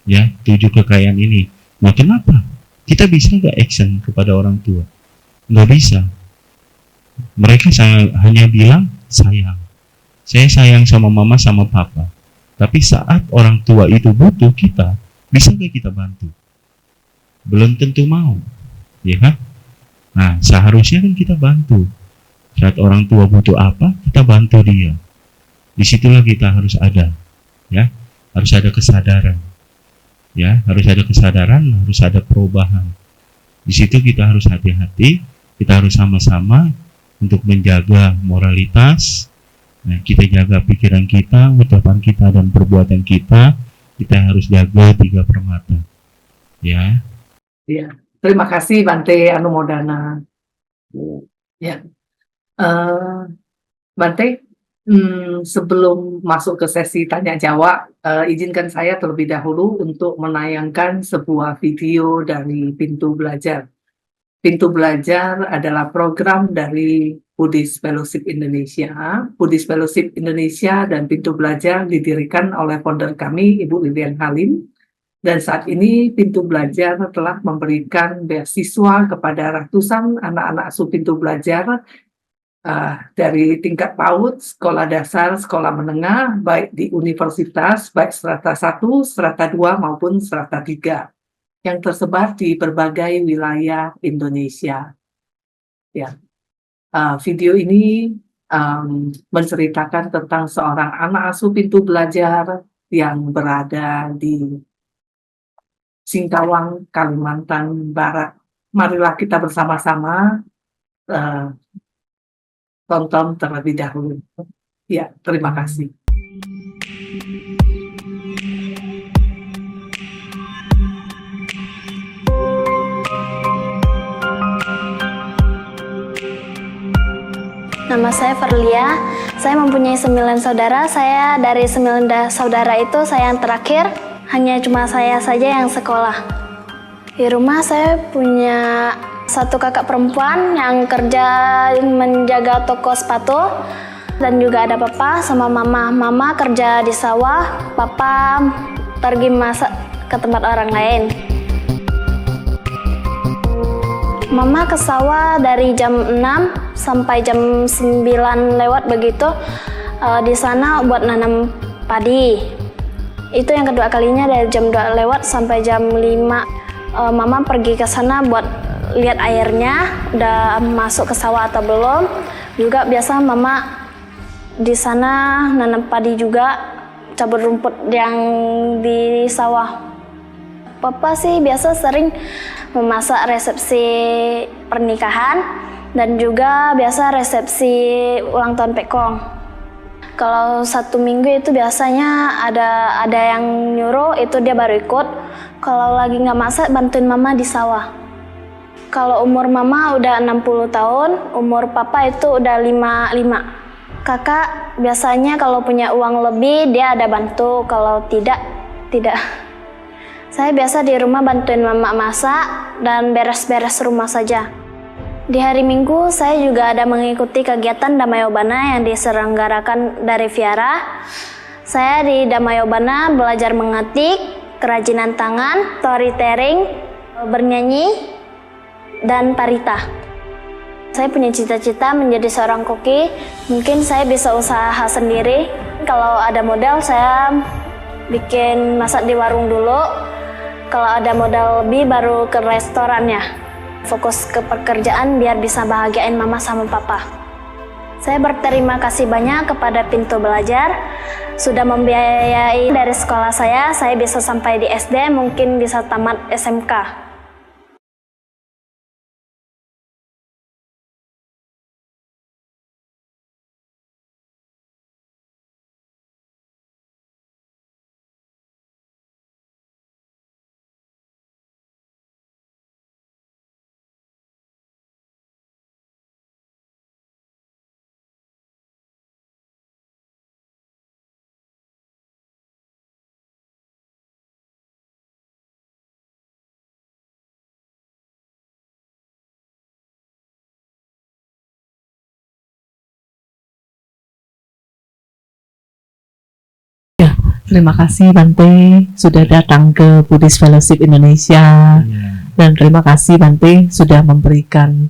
ya, 7 kekayaan ini. Nah, kenapa? Kita bisa nggak action kepada orang tua? Nggak bisa. Mereka hanya bilang sayang. Saya sayang sama mama sama papa. Tapi saat orang tua itu butuh kita, bisa nggak kita bantu? Belum tentu mau, ya kan? Nah, seharusnya kan kita bantu. Saat orang tua butuh apa, kita bantu dia. Disitulah kita harus ada, ya, harus ada kesadaran, ya, harus ada kesadaran, harus ada perubahan. Di situ kita harus hati-hati, kita harus sama-sama untuk menjaga moralitas. Nah, kita jaga pikiran kita, ucapan kita, dan perbuatan kita. Kita harus jaga 3 permata, ya. Ya, terima kasih Bante Anumodana. Ya, Bante, sebelum masuk ke sesi tanya jawab, izinkan saya terlebih dahulu untuk menayangkan sebuah video dari Pintu Belajar. Pintu Belajar adalah program dari Buddhist Fellowship Indonesia. Buddhist Fellowship Indonesia dan Pintu Belajar didirikan oleh founder kami, Ibu Lilian Halim. Dan saat ini Pintu Belajar telah memberikan beasiswa kepada ratusan anak-anak asuh Pintu Belajar dari tingkat PAUD, sekolah dasar, sekolah menengah, baik di universitas, baik strata 1, strata 2, maupun strata 3, yang tersebar di berbagai wilayah Indonesia. Ya, video ini menceritakan tentang seorang anak asuh Pintu Belajar yang berada di Singkawang, Kalimantan Barat. Marilah kita bersama-sama tonton terlebih dahulu. Ya, terima kasih. Nama saya Verlia, saya mempunyai 9 saudara. Saya dari 9 saudara itu saya yang terakhir, hanya cuma saya saja yang sekolah. Di rumah saya punya 1 kakak perempuan yang kerja menjaga toko sepatu, dan juga ada papa sama mama. Mama kerja di sawah, papa pergi masak ke tempat orang lain. Mama ke sawah dari jam 6 sampai jam 9 lewat begitu, di sana buat nanam padi. Itu yang kedua kalinya dari jam 2 lewat sampai jam 5. Mama pergi ke sana buat lihat airnya udah masuk ke sawah atau belum. Juga biasa mama di sana nanam padi juga, cabut rumput yang di sawah. Papa sih biasa sering memasak resepsi pernikahan dan juga biasa resepsi ulang tahun Pekong. Kalau 1 minggu itu biasanya ada yang nyuruh, itu dia baru ikut. Kalau lagi nggak masak, bantuin mama di sawah. Kalau umur mama udah 60 tahun, umur papa itu udah 55. Kakak biasanya kalau punya uang lebih dia ada bantu, kalau tidak. Saya biasa di rumah bantuin mama masak dan beres-beres rumah saja. Di hari Minggu saya juga ada mengikuti kegiatan Damayobana yang diselenggarakan dari Viara. Saya di Damayobana belajar mengetik, kerajinan tangan, storytelling, bernyanyi, dan parita. Saya punya cita-cita menjadi seorang koki. Mungkin saya bisa usaha sendiri. Kalau ada modal saya bikin masak di warung dulu. Kalau ada modal lebih baru ke restorannya. Fokus ke pekerjaan biar bisa bahagiain mama sama papa. Saya berterima kasih banyak kepada Pintu Belajar sudah membiayai dari sekolah saya bisa sampai di SD, mungkin bisa tamat SMK. Terima kasih Bante sudah datang ke Buddhist Fellowship Indonesia. Dan terima kasih Bante sudah memberikan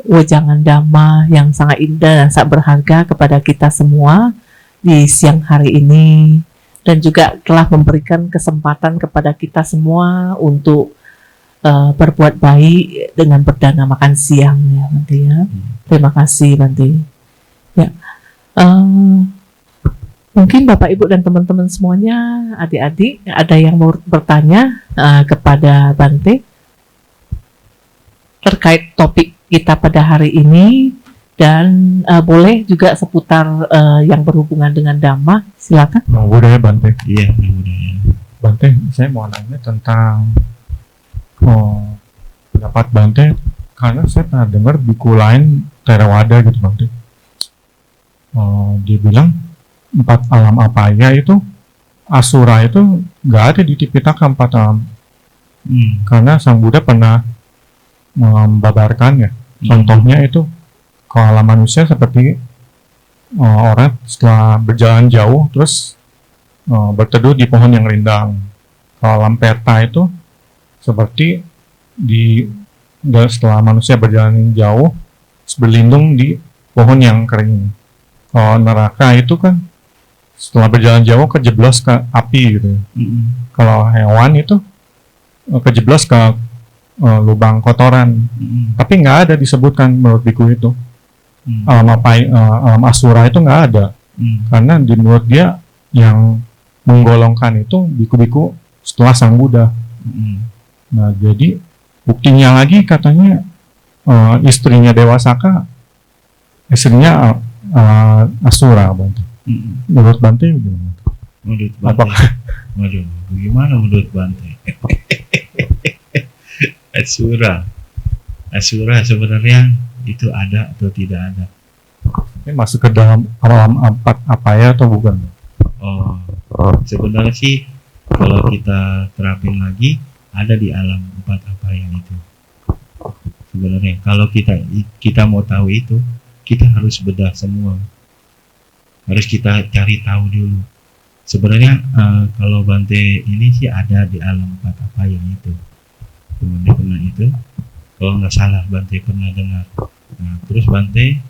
wejangan Dhamma yang sangat indah dan sangat berharga kepada kita semua di siang hari ini. Dan juga telah memberikan kesempatan kepada kita semua untuk berbuat baik dengan berdana makan siang ya Bante ya. Terima kasih Bante. Ya, mungkin Bapak Ibu dan teman-teman semuanya, adik-adik, ada yang mau bertanya kepada Bante terkait topik kita pada hari ini, dan boleh juga seputar yang berhubungan dengan Dhamma. Silakan. Nama budaya Bante. Iya, nama budaya. Bante, saya mau nanya tentang pendapat Bante, karena saya pernah dengar buku lain Theravada gitu Bante. Dia bilang 4 alam apaya itu, Asura itu nggak ada di Tipitaka 4 alam. Karena Sang Buddha pernah membabarkannya. Contohnya itu kalau alam manusia seperti orang setelah berjalan jauh terus berteduh di pohon yang rindang. Kalau alam Perta itu seperti setelah manusia berjalan jauh berlindung di pohon yang kering. Kalau neraka itu kan setelah berjalan jauh kejeblos ke api gitu. Kalau hewan itu kejeblos ke lubang kotoran. Tapi nggak ada disebutkan menurut biku itu. Alam Asura itu nggak ada. Karena di menurut dia yang menggolongkan itu biku-biku setelah Sang Buddha. Nah, jadi buktinya lagi katanya istrinya Dewasaka, istrinya Asura Bante. Menurut Bante gimana? Menurut Bante. Waduh, bagaimana menurut Bante? Asura sebenarnya itu ada atau tidak ada? Ini masuk ke dalam alam 4 apaya atau bukan? Sebenarnya sih kalau kita terapin lagi ada di alam 4 apaya itu. Sebenarnya kalau kita mau tahu itu, kita harus bedah semua. Harus kita cari tahu dulu. Sebenarnya kalau Bante ini sih ada di alam 4 apaya itu. Bante pernah itu, kalau nggak salah Bante pernah dengar. Nah, terus Bante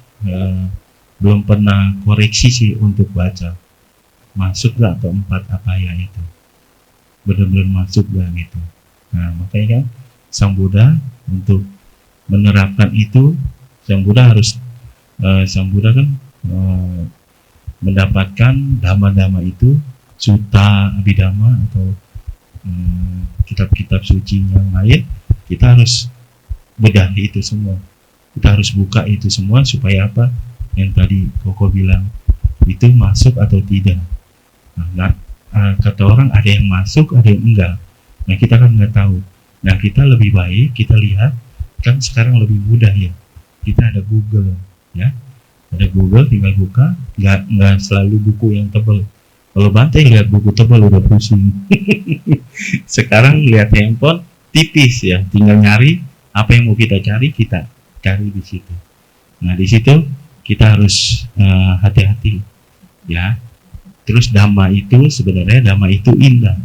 belum pernah koreksi sih untuk baca masuk nggak ke 4 apaya itu, benar-benar masuk nggak gitu. Nah, makanya kan Sang Buddha untuk menerapkan itu, Sang Buddha kan mendapatkan dhamma-dhamma itu, sutta, abhidhamma atau kitab-kitab suci yang lain. Kita harus bedah itu semua, kita harus buka itu semua supaya apa yang tadi Koko bilang itu masuk atau tidak. Nah, kata orang ada yang masuk, ada yang enggak. Nah, kita kan nggak tahu. Nah, kita lebih baik kita lihat, kan sekarang lebih mudah ya, kita ada Google ya, ada Google, tinggal buka, nggak selalu buku yang tebal. Kalau Bante lihat buku tebal udah pusing. Sekarang lihat handphone tipis ya, tinggal nyari apa yang mau kita cari di situ. Nah, di situ kita harus hati-hati ya. Terus Dhamma itu sebenarnya Dhamma itu indah,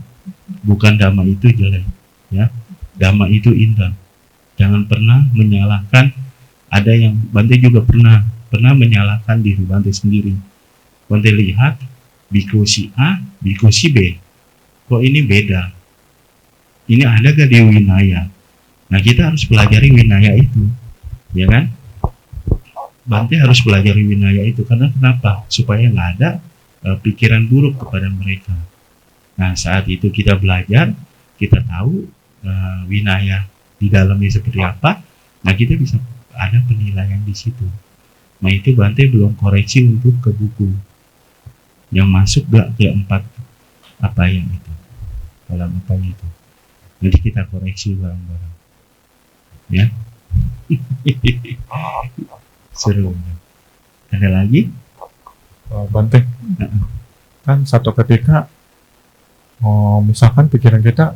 bukan Dhamma itu jelek ya. Dhamma itu indah. Jangan pernah menyalahkan. Ada yang Bante juga pernah menyalahkan diri Bante sendiri. Bante lihat biku si A, biku si B, kok ini beda, ini ada gak di Winaya. Nah, kita harus pelajari Winaya itu ya kan. Bante harus pelajari Winaya itu, karena kenapa? Supaya nggak ada pikiran buruk kepada mereka. Nah, saat itu kita belajar, kita tahu Winaya di dalamnya seperti apa. Nah, kita bisa ada penilaian di situ. Nah, itu Bante belum koreksi untuk ke buku yang masuk gak ke 4 apa yang itu, dalam apa itu. Jadi kita koreksi bareng-bareng ya. Seru. Ada lagi? Bante, kan satu ketika misalkan pikiran kita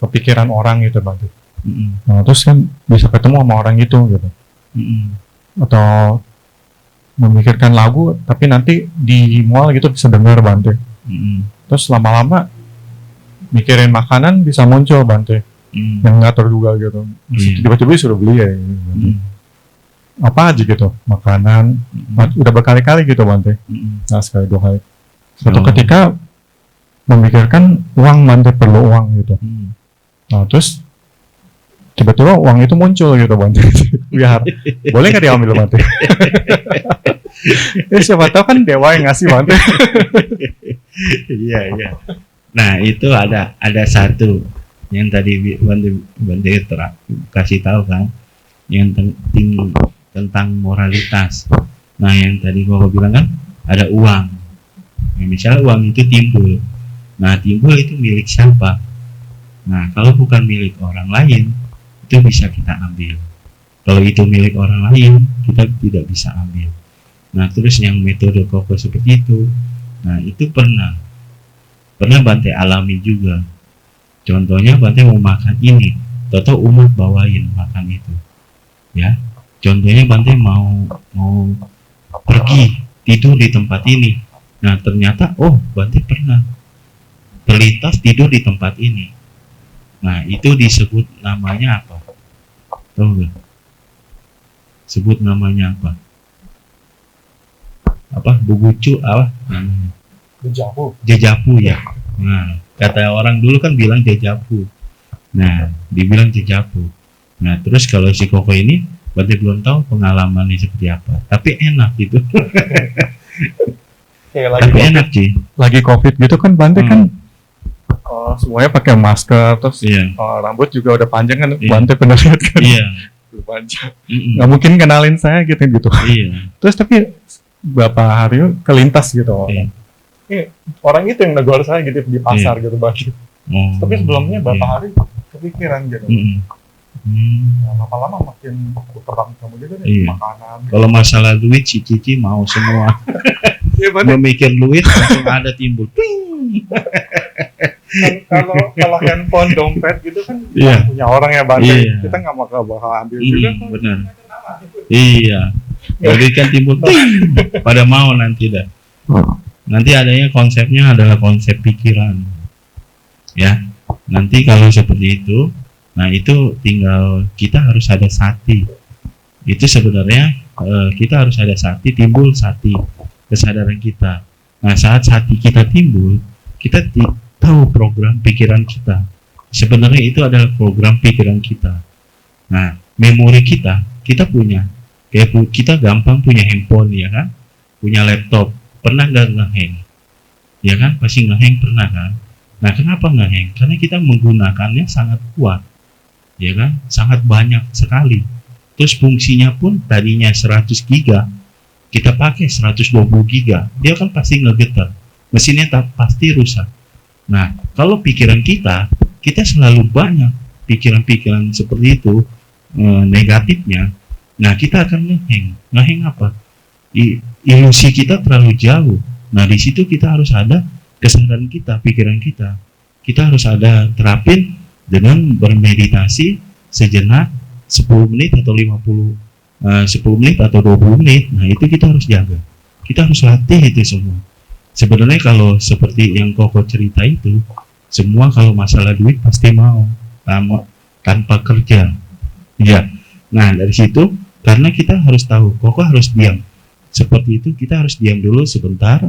kepikiran orang gitu Bante. Nah, terus kan bisa ketemu sama orang itu gitu. Atau memikirkan lagu tapi nanti di mall gitu bisa dengar Bante. Terus lama-lama mikirin makanan bisa muncul Bante yang nggak terduga gitu. Tiba-tiba suruh beli ya gitu. Apa aja gitu makanan udah berkali-kali gitu Bante. Nah sekali 2 kali suatu ketika memikirkan uang Bante, perlu uang gitu. Nah terus tiba-tiba uang itu muncul gitu Bante. Biar boleh nggak diambil Bante? Siapa tahu kan dewa yang ngasih Bante. Iya. Nah itu ada satu yang tadi Bante kasih tahu kan, yang tentang moralitas. Nah yang tadi gua bilang kan ada uang. Nah, misalnya uang itu timbul. Nah timbul itu milik siapa? Nah kalau bukan milik orang lain itu bisa kita ambil. Kalau itu milik orang lain kita tidak bisa ambil. Nah terus yang metode Koko seperti itu, nah itu pernah Bante alami juga. Contohnya Bante mau makan ini, atau umat bawain makan itu, ya. Contohnya Bante mau pergi tidur di tempat ini, nah ternyata Bante pernah terlintas tidur di tempat ini. Nah itu disebut namanya apa? Tahu nggak? Sebut namanya apa? Bugucu apa namanya? Jejapu ya. Nah, kata orang dulu kan bilang jejapu. Nah, dibilang jejapu. Nah, terus kalau si Koko ini Bante belum tahu pengalamannya seperti apa. Tapi enak gitu. Tapi enak sih. Lagi COVID gitu kan Bante kan semuanya pakai masker, terus rambut juga udah panjang kan. Bante pernah lihat kan? Iya. Panjang. Nggak mungkin kenalin saya gitu. Iya. Terus tapi beberapa hari kelintas gitu orang. Orang itu yang negor saya gitu di pasar gitu bagi. Tapi sebelumnya beberapa hari kepikiran gitu. Nah, lama-lama makin berkembang kamu juga deh makanan. Kalau masalah duit Cici mau semua. Memikir duit langsung ada timbul. Kalau handphone, dompet gitu kan punya orang ya Bante. Kita nggak bakal ambil juga. Benar. Iya. Jadi kan timbul pada mau nanti dah. Nanti adanya konsepnya adalah konsep pikiran. Ya. Nanti kalau seperti itu, nah itu tinggal kita harus ada sati. Itu sebenarnya kita harus ada sati, timbul sati, kesadaran kita. Nah saat sati kita timbul, kita tahu program pikiran kita. Sebenarnya itu adalah program pikiran kita. Nah memori kita punya. Kayak kita gampang punya handphone ya kan, punya laptop, pernah nggak ngehang? Ya kan, pasti ngehang pernah kan? Nah kenapa ngehang? Karena kita menggunakannya sangat kuat, ya kan, sangat banyak sekali. Terus fungsinya pun tadinya 100 giga, kita pakai 120 giga, dia kan pasti ngegetar, mesinnya pasti rusak. Nah kalau pikiran kita selalu banyak pikiran-pikiran seperti itu negatifnya. Nah kita akan ngehang apa? Ilusi kita terlalu jauh. Nah di situ kita harus ada kesadaran kita, pikiran kita. Kita harus ada terapin dengan bermeditasi sejenak 10 menit atau 10 menit atau 20 menit. Nah itu kita harus jaga. Kita harus latih itu semua. Sebenarnya kalau seperti yang Koko cerita itu, semua kalau masalah duit pasti mau tanpa kerja. Ya. Nah dari situ karena kita harus tahu, Koko harus diam. Seperti itu kita harus diam dulu sebentar.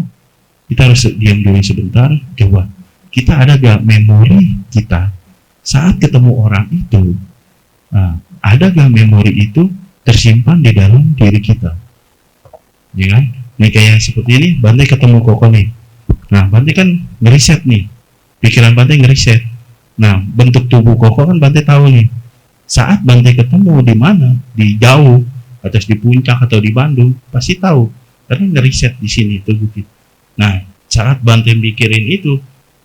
Coba kita ada gak memori kita saat ketemu orang itu? Nah, ada gak memori itu tersimpan di dalam diri kita? Ya kan? Nih kayak seperti ini, Bante ketemu Koko nih. Nah, Bante kan ngeriset nih. Pikiran Bante ngeriset. Nah, bentuk tubuh Koko kan Bante tahu nih. Saat Bante ketemu di mana, di jauh, atau di puncak atau di Bandung, pasti tahu karena ngeriset di sini tubuh kita. Nah, saat Bante mikirin itu,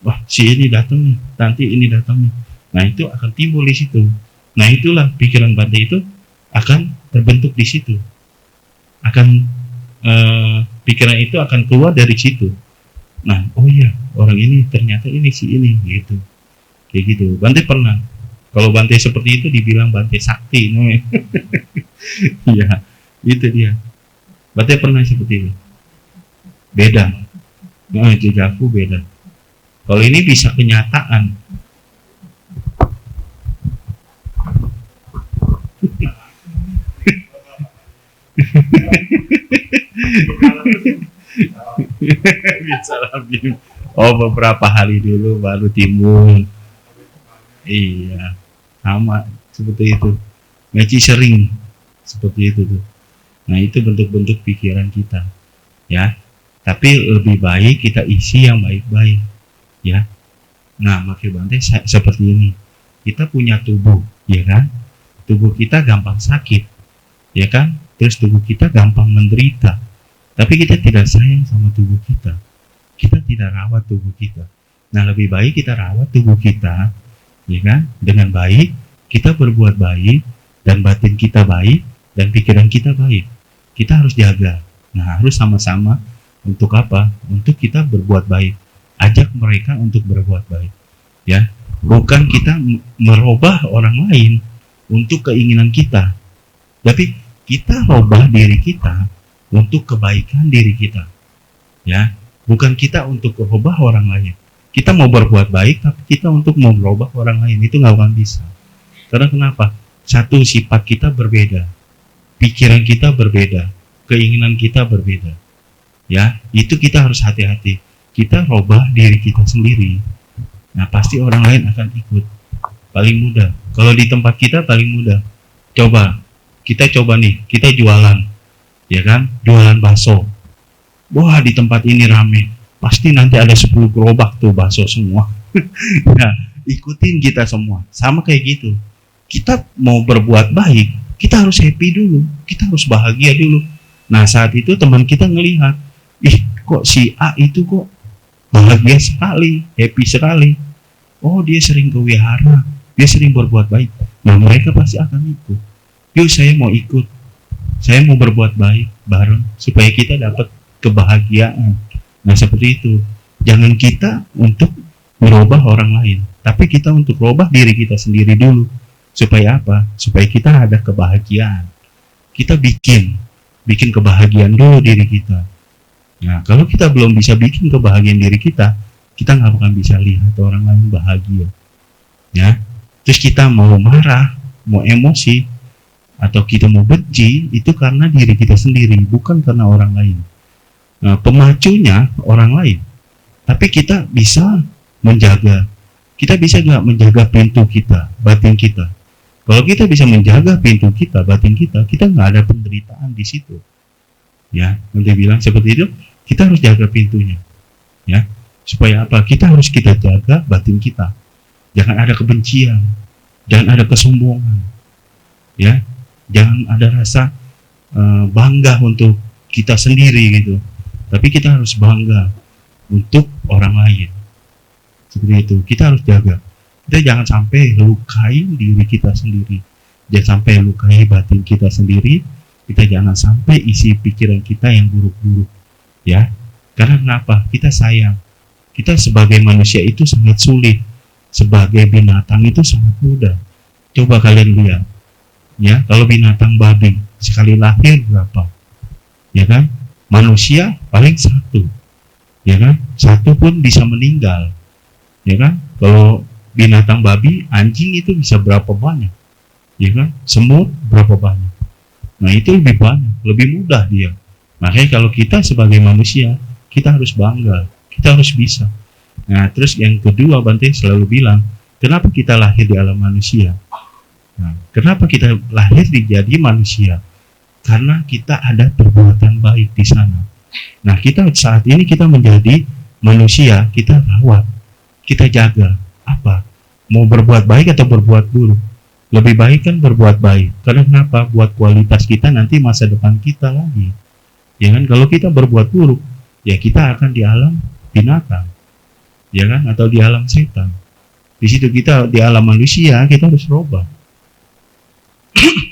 wah si ini datang nih, nanti ini datang nih. Nah itu akan timbul di situ. Nah itulah pikiran Bante itu akan terbentuk di situ. Pikiran itu akan keluar dari situ. Nah, oh iya orang ini ternyata ini si ini gitu, kayak gitu. Bante pernah. Kalau Bante seperti itu dibilang Bante sakti, ya, itu dia. Berarti pernah seperti itu? Beda. Nah, dejavu beda. Kalau ini bisa kenyataan. Bisa lebih. Oh, beberapa hari dulu baru timbul. Iya, sama seperti itu. Ngaji sering seperti itu tuh. Nah, itu bentuk-bentuk pikiran kita, ya. Tapi lebih baik kita isi yang baik-baik, ya. Nah, makanya Bante seperti ini. Kita punya tubuh, ya kan? Tubuh kita gampang sakit, ya kan? Terus tubuh kita gampang menderita. Tapi kita tidak sayang sama tubuh kita. Kita tidak rawat tubuh kita. Nah, lebih baik kita rawat tubuh kita, ya kan? Dengan baik, kita berbuat baik, dan batin kita baik, dan pikiran kita baik. Kita harus jaga. Nah, harus sama-sama. Untuk apa? Untuk kita berbuat baik. Ajak mereka untuk berbuat baik, ya. Bukan kita merubah orang lain untuk keinginan kita, tapi kita rubah diri kita untuk kebaikan diri kita, ya. Bukan kita untuk merubah orang lain. Kita mau berbuat baik, tapi kita untuk mau merubah orang lain, itu nggak akan bisa. Karena kenapa? Satu, sifat kita berbeda, pikiran kita berbeda, keinginan kita berbeda. Ya, itu kita harus hati-hati. Kita rubah diri kita sendiri. Nah, pasti orang lain akan ikut. Paling mudah. Kalau di tempat kita paling mudah. Kita coba nih, kita jualan. Ya kan? Jualan bakso. Wah, di tempat ini rame. Pasti nanti ada 10 gerobak tuh bakso semua. Nah, ikutin kita semua. Sama kayak gitu. Kita mau berbuat baik, kita harus happy dulu. Kita harus bahagia dulu. Nah, saat itu teman kita ngelihat, ih, kok si A itu kok bahagia sekali, happy sekali. Oh, dia sering ke wihara, dia sering berbuat baik. Nah, mereka pasti akan ikut. Yuk, saya mau ikut. Saya mau berbuat baik bareng supaya kita dapat kebahagiaan. Nah, seperti itu. Jangan kita untuk merubah orang lain, tapi kita untuk merubah diri kita sendiri dulu. Supaya apa? Supaya kita ada kebahagiaan. Kita bikin kebahagiaan dulu diri kita. Nah, kalau kita belum bisa bikin kebahagiaan diri kita nggak akan bisa lihat orang lain bahagia. Ya, terus kita mau marah, mau emosi, atau kita mau benci, itu karena diri kita sendiri, bukan karena orang lain. Nah, pemacunya orang lain. Tapi kita bisa menjaga. Kita bisa nggak menjaga pintu kita, batin kita. Kalau kita bisa menjaga pintu kita, batin kita nggak ada penderitaan di situ. Ya, nanti bilang seperti itu, kita harus jaga pintunya. Ya, supaya apa? Kita harus jaga batin kita. Jangan ada kebencian, jangan ada kesombongan. Ya, jangan ada rasa bangga untuk kita sendiri gitu. Tapi kita harus bangga untuk orang lain. Seperti itu, kita harus jaga. Kita jangan sampai lukai diri kita sendiri, jangan sampai lukai batin kita sendiri. Kita jangan sampai isi pikiran kita yang buruk-buruk, ya. Karena kenapa? Kita sayang. Kita sebagai manusia itu sangat sulit, sebagai binatang itu sangat mudah. Coba kalian lihat, ya. Kalau binatang babi sekali lahir berapa, ya kan? Manusia paling satu, ya kan? Satu pun bisa meninggal, ya kan? Kalau binatang babi, anjing itu bisa berapa banyak, ya kan? Semut berapa banyak. Nah, itu lebih banyak, lebih mudah dia. Makanya kalau kita sebagai manusia, kita harus bangga, kita harus bisa. Nah, terus yang kedua, Bante selalu bilang, kenapa kita lahir di alam manusia? Nah, kenapa kita lahir jadi manusia? Karena kita ada perbuatan baik di sana. Nah, kita saat ini kita menjadi manusia, kita rawat, kita jaga. Apa? Mau berbuat baik atau berbuat buruk? Lebih baik kan berbuat baik. Karena kenapa? Buat kualitas kita nanti masa depan kita lagi. Ya kan? Kalau kita berbuat buruk, ya kita akan di alam binatang, ya kan? Atau di alam setan. Di situ kita di alam manusia kita harus rubah.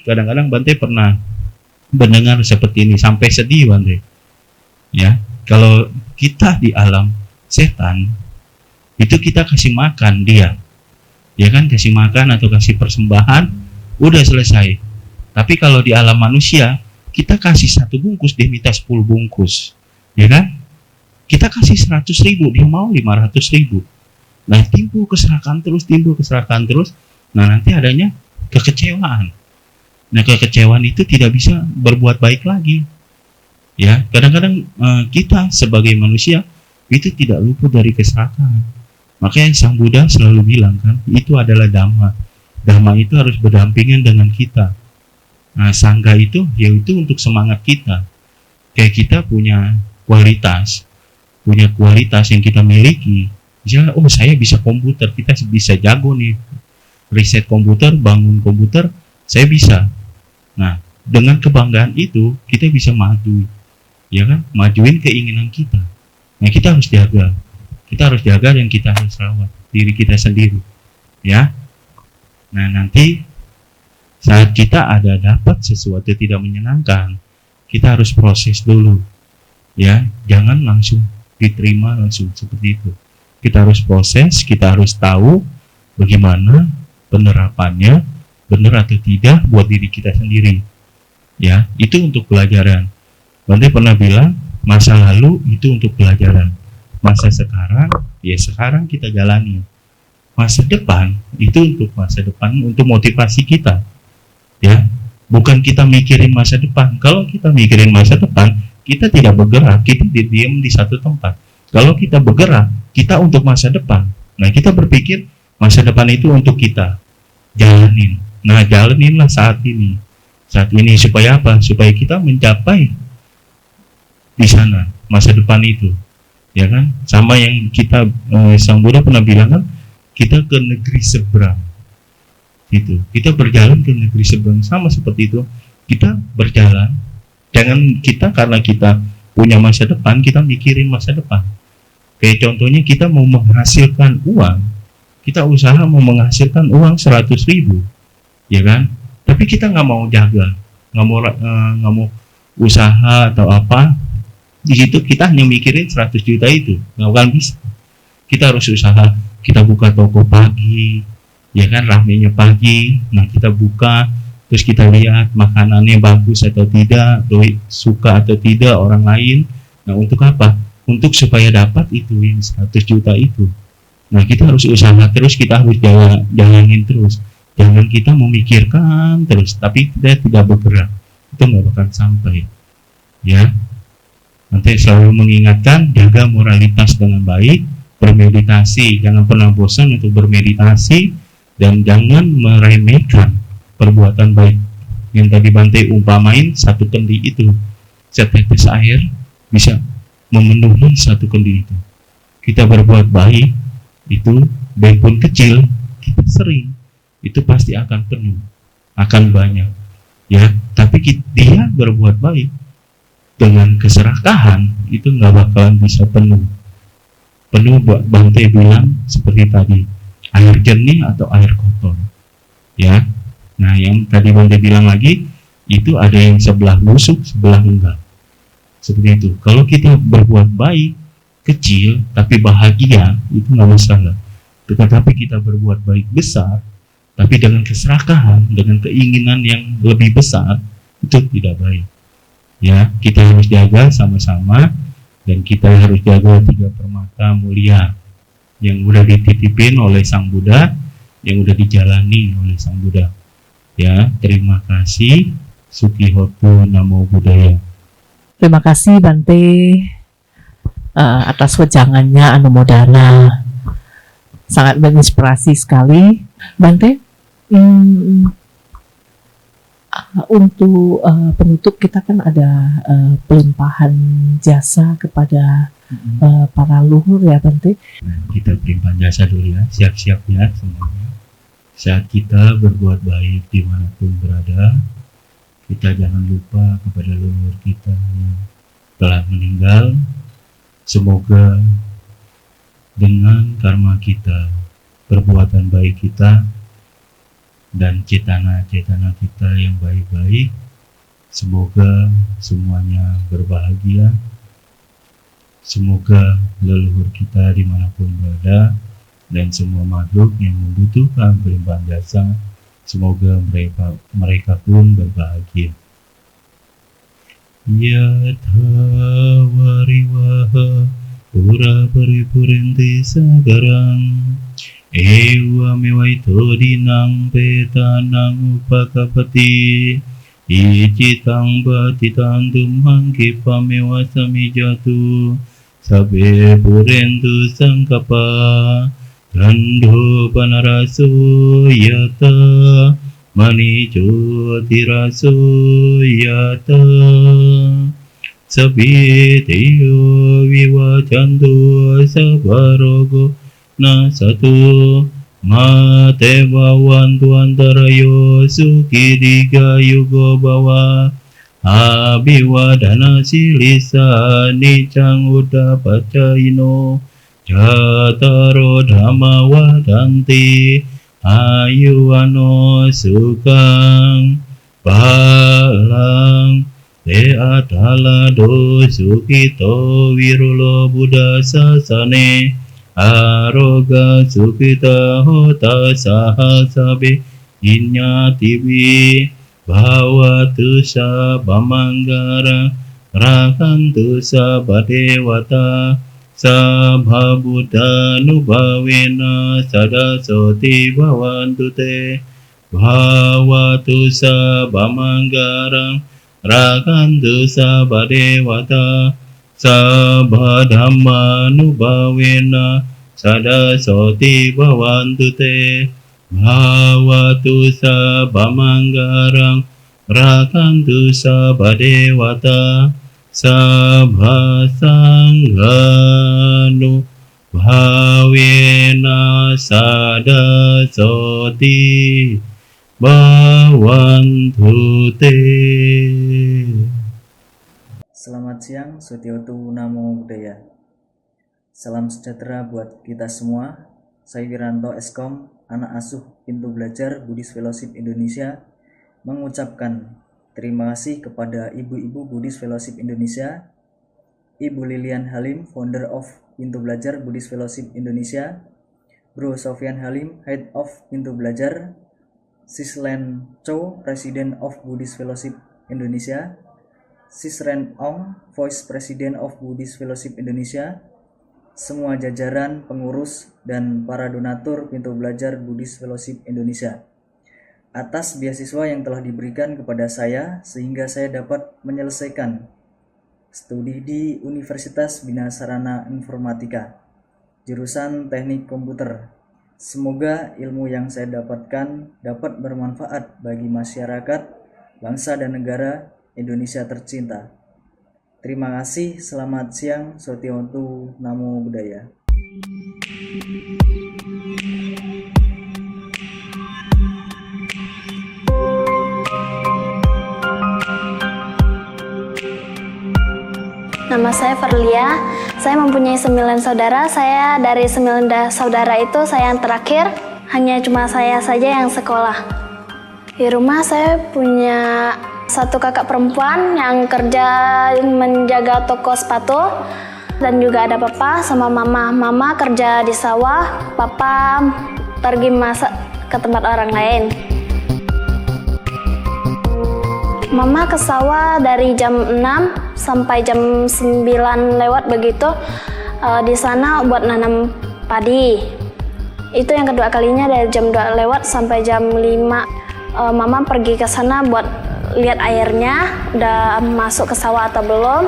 Kadang-kadang Bante pernah mendengar seperti ini sampai sedih, Bante. Ya, kalau kita di alam setan itu kita kasih makan dia, ya kan, kasih makan atau kasih persembahan, udah selesai. Tapi kalau di alam manusia kita kasih 1 bungkus, dia minta 10 bungkus, ya kan? Kita kasih 100.000, dia mau 500.000. Nah, timbul keserakahan terus. Nah, nanti adanya kekecewaan. Nah, kekecewaan itu tidak bisa berbuat baik lagi. Ya, kadang-kadang kita sebagai manusia itu tidak luput dari keserakahan. Makanya Sang Buddha selalu bilang kan, itu adalah Dhamma. Dhamma itu harus berdampingan dengan kita. Nah, Sangha itu yaitu untuk semangat kita. Kayak kita punya kualitas yang kita miliki. Misalnya, saya bisa komputer, kita bisa jago nih. Riset komputer, bangun komputer, saya bisa. Nah, dengan kebanggaan itu, kita bisa maju. Ya kan? Majuin keinginan kita. Nah, kita harus jaga. Kita harus jaga dan kita harus rawat diri kita sendiri. Ya. Nah, nanti saat kita ada dapat sesuatu tidak menyenangkan, kita harus proses dulu. Ya, jangan langsung diterima langsung seperti itu. Kita harus proses, kita harus tahu bagaimana penerapannya, benar atau tidak buat diri kita sendiri. Ya, itu untuk pelajaran. Bante pernah bilang, masa lalu itu untuk pelajaran. Masa sekarang, ya sekarang kita jalani. Masa depan itu untuk masa depan, untuk motivasi kita. Ya, bukan kita mikirin masa depan. Kalau kita mikirin masa depan, kita tidak bergerak, kita diam di satu tempat. Kalau kita bergerak, kita untuk masa depan. Nah, kita berpikir masa depan itu untuk kita jalanin. Nah, jalaninlah saat ini. Saat ini supaya apa? Supaya kita mencapai di sana masa depan itu. Ya kan? Sama yang kita Sang Buddha pernah bilang kan, kita ke negeri seberang. Gitu. Kita berjalan ke negeri seberang, sama seperti itu. Kita berjalan, jangan kita karena kita punya masa depan, kita mikirin masa depan. Kayak contohnya kita mau menghasilkan uang, kita usaha mau menghasilkan uang 100.000, ya kan? Tapi kita nggak mau jaga, nggak mau usaha atau apa. Di situ kita hanya mikirin 100 juta itu, nggak akan bisa. Kita harus usaha, kita buka toko pagi, ya kan, ramenya pagi. Nah, kita buka, terus kita lihat makanannya bagus atau tidak, doi suka atau tidak orang lain. Nah, untuk apa? Untuk supaya dapat itu yang 100 juta itu. Nah, kita harus usaha terus, kita harus jalanin terus. Jangan kita memikirkan terus, tapi kita tidak bergerak. Itu nggak bakal sampai. Ya, nanti selalu mengingatkan, jaga moralitas dengan baik, bermeditasi, jangan pernah bosan untuk bermeditasi, dan jangan meremehkan perbuatan baik. Yang tadi Bante umpamain, 1 kendi itu, setetes air bisa memenuhi 1 kendi itu. Kita berbuat baik, itu baik pun kecil, kita sering, itu pasti akan penuh, akan banyak. Ya, tapi dia berbuat baik dengan keserakahan, itu nggak bakalan bisa penuh. Bante bilang seperti tadi, air jernih atau air kotor. Ya, nah yang tadi Bante bilang lagi, itu ada yang sebelah busuk, sebelah enggak. Seperti itu. Kalau kita berbuat baik, kecil, tapi bahagia, itu nggak masalah. Tetapi kita berbuat baik besar, tapi dengan keserakahan, dengan keinginan yang lebih besar, itu tidak baik. Ya, kita harus jaga sama-sama, dan kita harus jaga 3 permata mulia yang udah dititipin oleh Sang Buddha, yang udah dijalani oleh Sang Buddha. Ya, terima kasih. Sukihoto Namo Buddhaya. Terima kasih Bante atas wejangannya Anumodana. Sangat menginspirasi sekali. Bante, untuk penutup kita kan ada pelimpahan jasa kepada para luhur ya Bante. Nah, kita pelimpahan jasa dulu ya, siap-siap ya semuanya. Saat kita berbuat baik dimanapun berada, kita jangan lupa kepada leluhur kita yang telah meninggal. Semoga dengan karma kita, perbuatan baik kita, dan cetana-cetana kita yang baik-baik, semoga semuanya berbahagia. Semoga leluhur kita dimanapun berada, dan semua makhluk yang membutuhkan pelimpahan jasa, semoga mereka pun berbahagia. Yatha varivaha pura paripurinti sagarang ewa mewaito dinang petanang upakapati icitang batitang tumhang kipamewa samijatu sabe purentu sangkapa Randho panaraso yata manicho tiraso yata sabiteyo vivacantu sabarogo nasatu mate bawantu antarayo suki diga yugo bawa abiwadana silisa nicang udapacaino Jataro dhamma wadanti ayuwano sukang balang te atala do sukito wirulo buddha sasane aroga sukita hota sahasabe inyatibi bhavatu sa bamanggara rakantu sa badewata Sabha Buddha nubhavena sadasoti bhavantu te bhavatu sabha manggarang rakantu sabha devata sabha dhamma nubhavena sadasoti bhavantu te bhavatu sabha manggarang rakantu sabha devata Sabha sanghanu bhavena sadasoti bhavantu te. Selamat siang, Sutyotu Namo Buddhaya. Salam sejahtera buat kita semua. Saya Wiranto Eskom, anak asuh Pintu Belajar Buddhist Fellowship Indonesia, mengucapkan terima kasih kepada Ibu-Ibu Buddhist Fellowship Indonesia, Ibu Lilian Halim, Founder of Pintu Belajar Buddhist Fellowship Indonesia, Bro Sofyan Halim, Head of Pintu Belajar, Sis Len Chow, President of Buddhist Fellowship Indonesia, Sis Ren Ong, Vice President of Buddhist Fellowship Indonesia, semua jajaran, pengurus, dan para donatur Pintu Belajar Buddhist Fellowship Indonesia, atas beasiswa yang telah diberikan kepada saya sehingga saya dapat menyelesaikan studi di Universitas Bina Sarana Informatika, jurusan Teknik Komputer. Semoga ilmu yang saya dapatkan dapat bermanfaat bagi masyarakat, bangsa dan negara Indonesia tercinta. Terima kasih, selamat siang, Sotyotu Namo Buddhaya. Nama saya Verlia, saya mempunyai 9 saudara. Saya dari 9 saudara itu saya yang terakhir, hanya cuma saya saja yang sekolah. Di rumah saya punya 1 kakak perempuan yang kerja menjaga toko sepatu, dan juga ada papa sama mama. Mama kerja di sawah, papa pergi masak ke tempat orang lain. Mama ke sawah dari jam 6 sampai jam 9 lewat begitu. Di sana buat nanam padi. Itu yang kedua kalinya dari jam 2 lewat sampai jam 5. Mama pergi ke sana buat lihat airnya udah masuk ke sawah atau belum.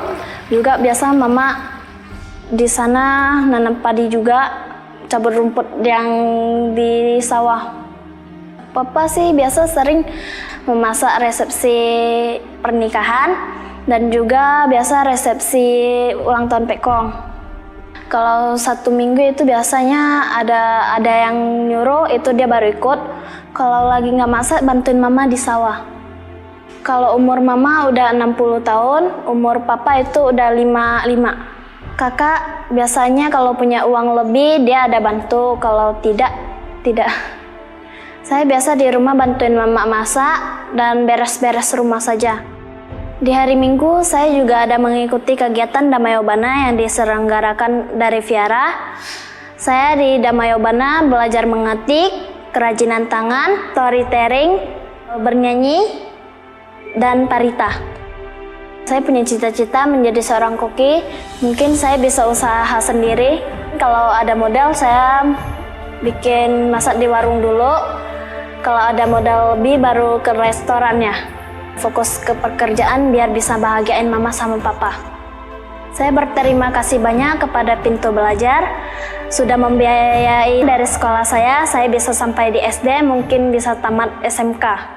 Juga biasa mama di sana nanam padi juga, cabut rumput yang di sawah. Papa sih biasa sering memasak resepsi pernikahan dan juga biasa resepsi ulang tahun Pekong. Kalau 1 minggu itu biasanya ada yang nyuruh, itu dia baru ikut. Kalau lagi nggak masak, bantuin mama di sawah. Kalau umur mama udah 60 tahun, umur papa itu udah 55. Kakak biasanya kalau punya uang lebih dia ada bantu, kalau tidak. Saya biasa di rumah bantuin mama masak dan beres-beres rumah saja. Di hari Minggu saya juga ada mengikuti kegiatan Damayobana yang diselenggarakan dari Viara. Saya di Damayobana belajar mengetik, kerajinan tangan, storytelling, bernyanyi, dan parita. Saya punya cita-cita menjadi seorang koki. Mungkin saya bisa usaha sendiri. Kalau ada modal, saya bikin masak di warung dulu. Kalau ada modal lebih, baru ke restorannya. Fokus ke pekerjaan biar bisa bahagiain mama sama papa. Saya berterima kasih banyak kepada Pintu Belajar. Sudah membiayai dari sekolah saya bisa sampai di SD, mungkin bisa tamat SMK.